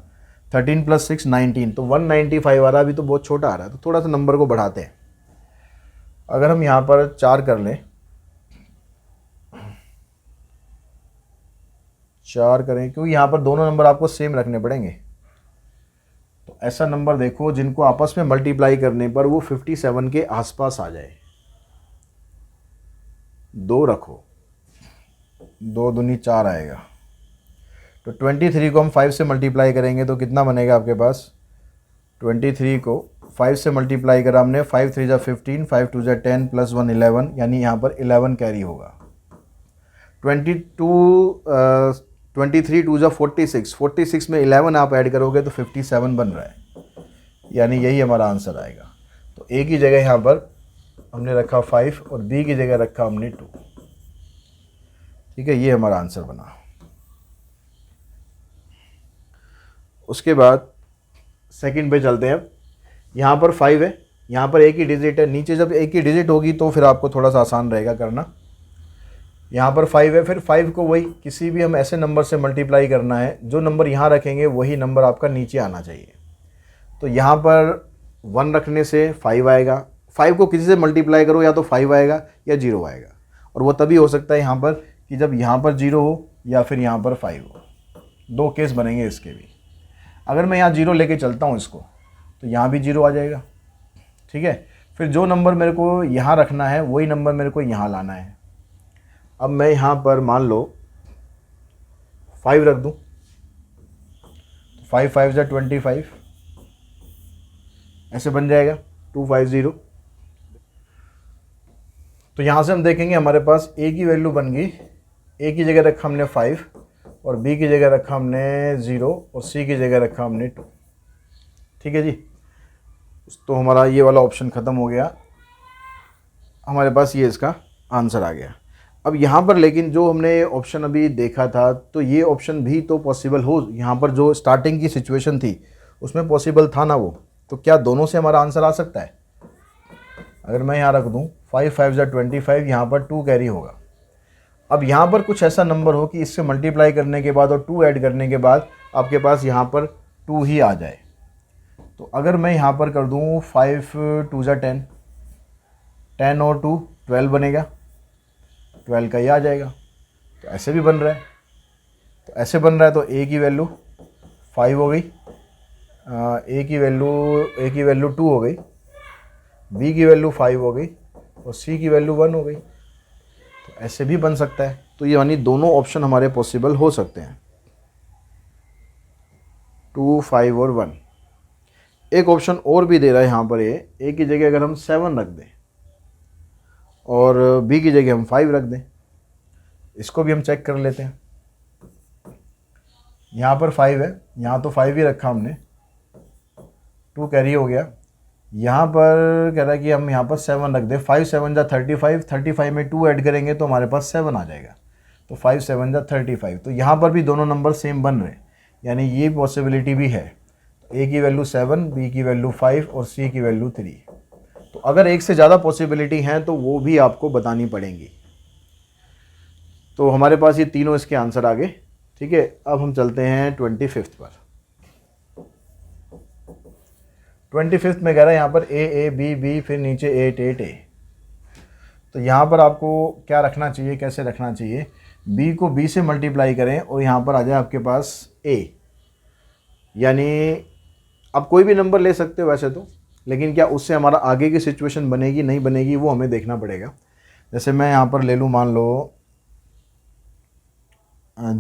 13 + 6 19, तो 195 आ रहा है। अभी तो बहुत छोटा आ रहा है, तो थोड़ा सा नंबर को बढ़ाते हैं। अगर हम यहाँ पर 4 कर लें, 4 करें, क्योंकि यहाँ पर दोनों नंबर आपको सेम रखने पड़ेंगे। तो ऐसा नंबर देखो जिनको आपस में मल्टीप्लाई करने पर वो 57 के आसपास आ जाए। 2 रखो, 2 दूनी 4 आएगा। तो 23 को हम 5 से मल्टीप्लाई करेंगे तो कितना बनेगा आपके पास, 23 को 5 से मल्टीप्लाई करा हमने, 5 3 = 15, 5 2 = 10 + 1 11, यानी यहाँ पर 11 कैरी होगा। 23 2 = 46, 46 में 11 आप ऐड करोगे तो 57 बन रहा है, यानी यही हमारा आंसर आएगा। तो ए की जगह यहाँ पर हमने रखा 5 और बी की जगह रखा हमने 2। ठीक है, ये हमारा आंसर बना। उसके बाद सेकंड पे चलते हैं। अब यहाँ पर 5 है, यहाँ पर एक ही डिजिट है, नीचे जब एक ही डिजिट होगी तो फिर आपको थोड़ा सा आसान रहेगा करना। यहाँ पर 5 है, फिर 5 को वही किसी भी हम ऐसे नंबर से मल्टीप्लाई करना है, जो नंबर यहाँ रखेंगे वही नंबर आपका नीचे आना चाहिए। तो यहाँ पर 1 रखने से 5 आएगा, 5 को किसी से मल्टीप्लाई करो या तो 5 आएगा या 0 आएगा, और वो तभी हो सकता है यहाँ पर कि जब यहाँ पर 0 हो या फिर यहाँ पर 5 हो। 2 केस बनेंगे इसके भी। अगर मैं यहाँ 0 लेके चलता हूँ इसको, तो यहाँ भी 0 आ जाएगा। ठीक है, फिर जो नंबर मेरे को यहाँ रखना है वही नंबर मेरे को यहाँ लाना है। अब मैं यहाँ पर मान लो 5 रख दूँ, 5 5 25, ऐसे बन जाएगा 250। तो यहाँ से हम देखेंगे हमारे पास ए की वैल्यू बन गई, ए की जगह रखा हमने 5 और बी की जगह रखा हमने 0 और सी की जगह रखा हमने 2। ठीक है जी, तो हमारा ये वाला ऑप्शन ख़त्म हो गया, हमारे पास ये इसका आंसर आ गया। अब यहाँ पर लेकिन जो हमने ऑप्शन अभी देखा था, तो ये ऑप्शन भी तो पॉसिबल हो, यहाँ पर जो स्टार्टिंग की सिचुएशन थी उसमें पॉसिबल था ना वो, तो क्या दोनों से हमारा आंसर आ सकता है? अगर मैं यहाँ रख दूँ 5 5 25, यहाँ पर 2 कैरी होगा। अब यहाँ पर कुछ ऐसा नंबर हो कि इससे मल्टीप्लाई करने के बाद और 2 ऐड करने के बाद आपके पास यहाँ पर 2 ही आ जाए। तो अगर मैं यहाँ पर कर दूँ 5 2 10, 10 और 2 12 बनेगा, 12 का ही आ जाएगा। तो ऐसे भी बन रहा है, तो ऐसे बन रहा है, तो ए की वैल्यू 5 हो गई, ए की वैल्यू 2 हो गई, बी की वैल्यू 5 हो गई और सी की वैल्यू 1 हो गई। तो ऐसे भी बन सकता है। तो ये यानी दोनों ऑप्शन हमारे पॉसिबल हो सकते हैं, 2 5 और 1। एक ऑप्शन और भी दे रहा है यहाँ पर, ए की जगह अगर हम 7 रख दें और बी की जगह हम 5 रख दें, इसको भी हम चेक कर लेते हैं। यहाँ पर 5 है, यहाँ तो 5 ही रखा हमने, 2 कैरी हो गया। यहाँ पर कह रहा है कि हम यहाँ पर 7 रख दें, 5 7 जा 35, 35 में 2 ऐड करेंगे तो हमारे पास 7 आ जाएगा। तो 5 7 जा 35, तो यहाँ पर भी दोनों नंबर सेम बन रहे हैं, यानी ये पॉसिबिलिटी भी है। तो ए की वैल्यू 7, बी की वैल्यू 5 और सी की वैल्यू 3। तो अगर एक से ज़्यादा पॉसिबिलिटी हैं तो वो भी आपको बतानी पड़ेंगी। तो हमारे पास ये तीनों इसके आंसर आ गए। ठीक है, अब हम चलते हैं 25 पर। 25 में कह रहा है यहाँ पर ए बी बी, फिर नीचे 8 8 ए। तो यहाँ पर आपको क्या रखना चाहिए, कैसे रखना चाहिए? बी को बी से मल्टीप्लाई करें और यहाँ पर आ जाए आपके पास ए, यानी आप कोई भी नंबर ले सकते हो वैसे तो, लेकिन क्या उससे हमारा आगे की सिचुएशन बनेगी नहीं बनेगी वो हमें देखना पड़ेगा। जैसे मैं यहाँ पर ले लूँ, मान लो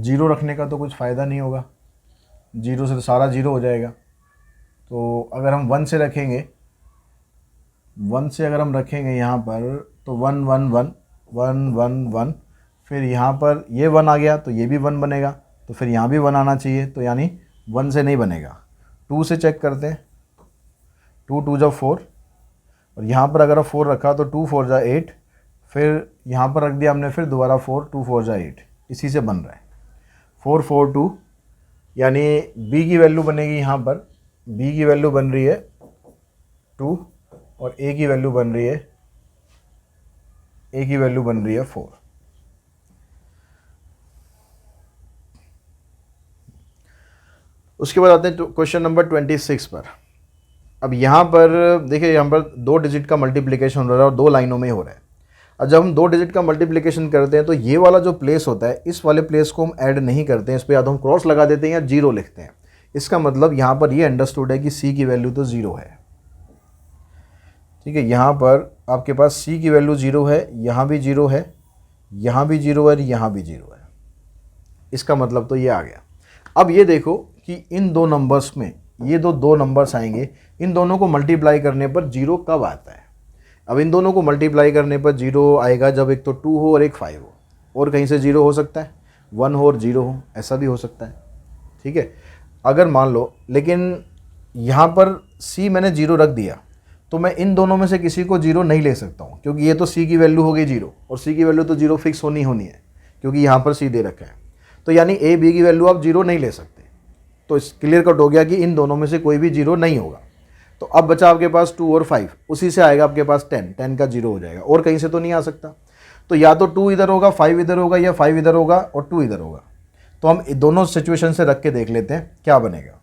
0 रखने का तो कुछ फ़ायदा नहीं होगा, 0 से तो सारा 0 हो जाएगा। तो अगर हम 1 से रखेंगे, 1 से अगर हम रखेंगे यहाँ पर, तो 1 1 1 1 1 1, फिर यहाँ पर ये 1 आ गया तो ये भी 1 बनेगा, तो फिर यहाँ भी 1 आना चाहिए, तो यानी 1 से नहीं बनेगा। 2 से चेक करते हैं, 2 2 जा 4, और यहाँ पर अगर 4 रखा तो 2 4 जा 8, फिर यहाँ पर रख दिया हमने, फिर दोबारा 4, 2 4 जा 8, इसी से बन रहा है 4 4 2, यानी बी की वैल्यू बनेगी यहाँ पर, बी की वैल्यू बन रही है 2 और ए की वैल्यू बन रही है 4। उसके बाद आते हैं क्वेश्चन नंबर 26 पर। अब यहाँ पर देखिए, यहाँ पर 2 डिजिट का मल्टीप्लिकेशन हो रहा है और 2 लाइनों में हो रहा है। और जब हम 2 डिजिट का मल्टीप्लिकेशन करते हैं तो ये वाला जो प्लेस होता है, इस वाले प्लेस को हम ऐड नहीं करते हैं, इस पर या तो हम क्रॉस लगा देते हैं या 0 लिखते हैं। इसका मतलब यहाँ पर ये अंडरस्टूड है कि सी की वैल्यू तो 0 है। ठीक है, यहाँ पर आपके पास सी की वैल्यू 0 है, यहाँ भी 0 है, यहाँ भी 0 है, यहाँ भी 0 है। इसका मतलब तो ये आ गया। अब ये देखो कि इन 2 नंबर्स में ये दो नंबर्स आएंगे, इन दोनों को मल्टीप्लाई करने पर 0 कब आता है? अब इन दोनों को मल्टीप्लाई करने पर 0 आएगा जब एक तो 2 हो और एक 5 हो, और कहीं से 0 हो सकता है, 1 हो और 0 हो, ऐसा भी हो सकता है। ठीक है, अगर मान लो, लेकिन यहाँ पर सी मैंने 0 रख दिया तो मैं इन दोनों में से किसी को 0 नहीं ले सकता हूँ, क्योंकि ये तो C की वैल्यू हो गई 0 और C की वैल्यू तो 0 फिक्स होनी है, क्योंकि यहाँ पर C दे रखा है। तो यानी A B की वैल्यू आप 0 नहीं ले सकते। तो इस क्लियर कट हो गया कि इन दोनों में से कोई भी 0 नहीं होगा। तो अब बचा आपके पास 2 और 5, उसी से आएगा आपके पास 10 का 0 हो जाएगा, और कहीं से तो नहीं आ सकता। तो या तो 2 इधर होगा, 5 इधर होगा, या 5 इधर होगा और 2 इधर होगा। तो हम दोनों सिचुएशन से रख के देख लेते हैं क्या बनेगा।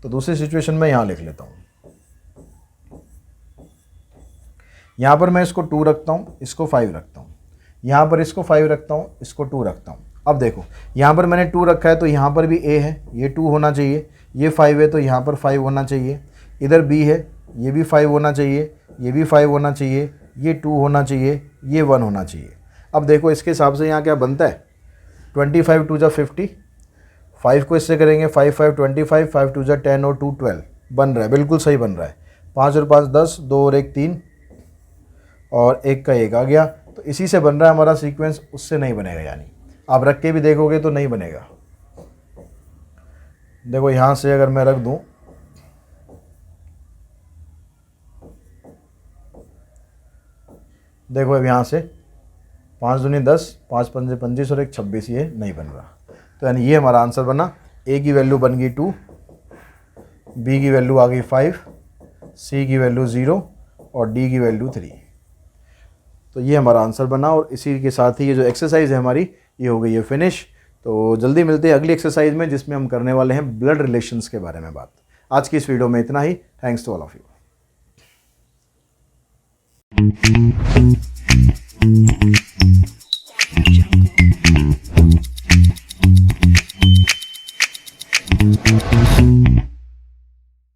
तो दूसरी सिचुएशन में यहाँ लिख लेता हूँ। यहाँ पर मैं इसको 2 रखता हूँ, इसको 5 रखता हूँ, यहाँ पर इसको 5 रखता हूँ, इसको 2 रखता हूँ। अब देखो यहाँ पर मैंने 2 रखा है तो यहाँ पर भी A है, ये 2 होना चाहिए, ये 5 है तो यहाँ पर 5 होना चाहिए, इधर B है, ये भी 5 होना चाहिए, ये भी 5 होना चाहिए, ये 2 होना चाहिए, ये 1 होना चाहिए। अब देखो इसके हिसाब से यहाँ क्या बनता है, 25 2 जा 50, 5 को इससे करेंगे 5 5 25, 5 2 जा 10 और 2 12 बन रहा है, बिल्कुल सही बन रहा है। 5 और 5 10, 2 और 1 3 और 1 का 1 आ गया। तो इसी से बन रहा है हमारा सीक्वेंस, उससे नहीं बनेगा। यानी आप रख के भी देखोगे तो नहीं बनेगा। देखो यहाँ से अगर मैं रख दूँ, देखो अब यहाँ से 5 दूनी 10, 5 पंजे 25 और 1 26, ये नहीं बन रहा। तो यानी ये हमारा आंसर बना। A की वैल्यू बन गई 2, B की वैल्यू आ गई 5, C की वैल्यू 0 और D की वैल्यू 3। तो ये हमारा आंसर बना। और इसी के साथ ही ये जो एक्सरसाइज है हमारी, ये हो गई है फिनिश। तो जल्दी मिलते हैं अगली एक्सरसाइज में, जिसमें हम करने वाले हैं ब्लड रिलेशंस के बारे में बात। आज की इस वीडियो में इतना ही। Thanks to all of you.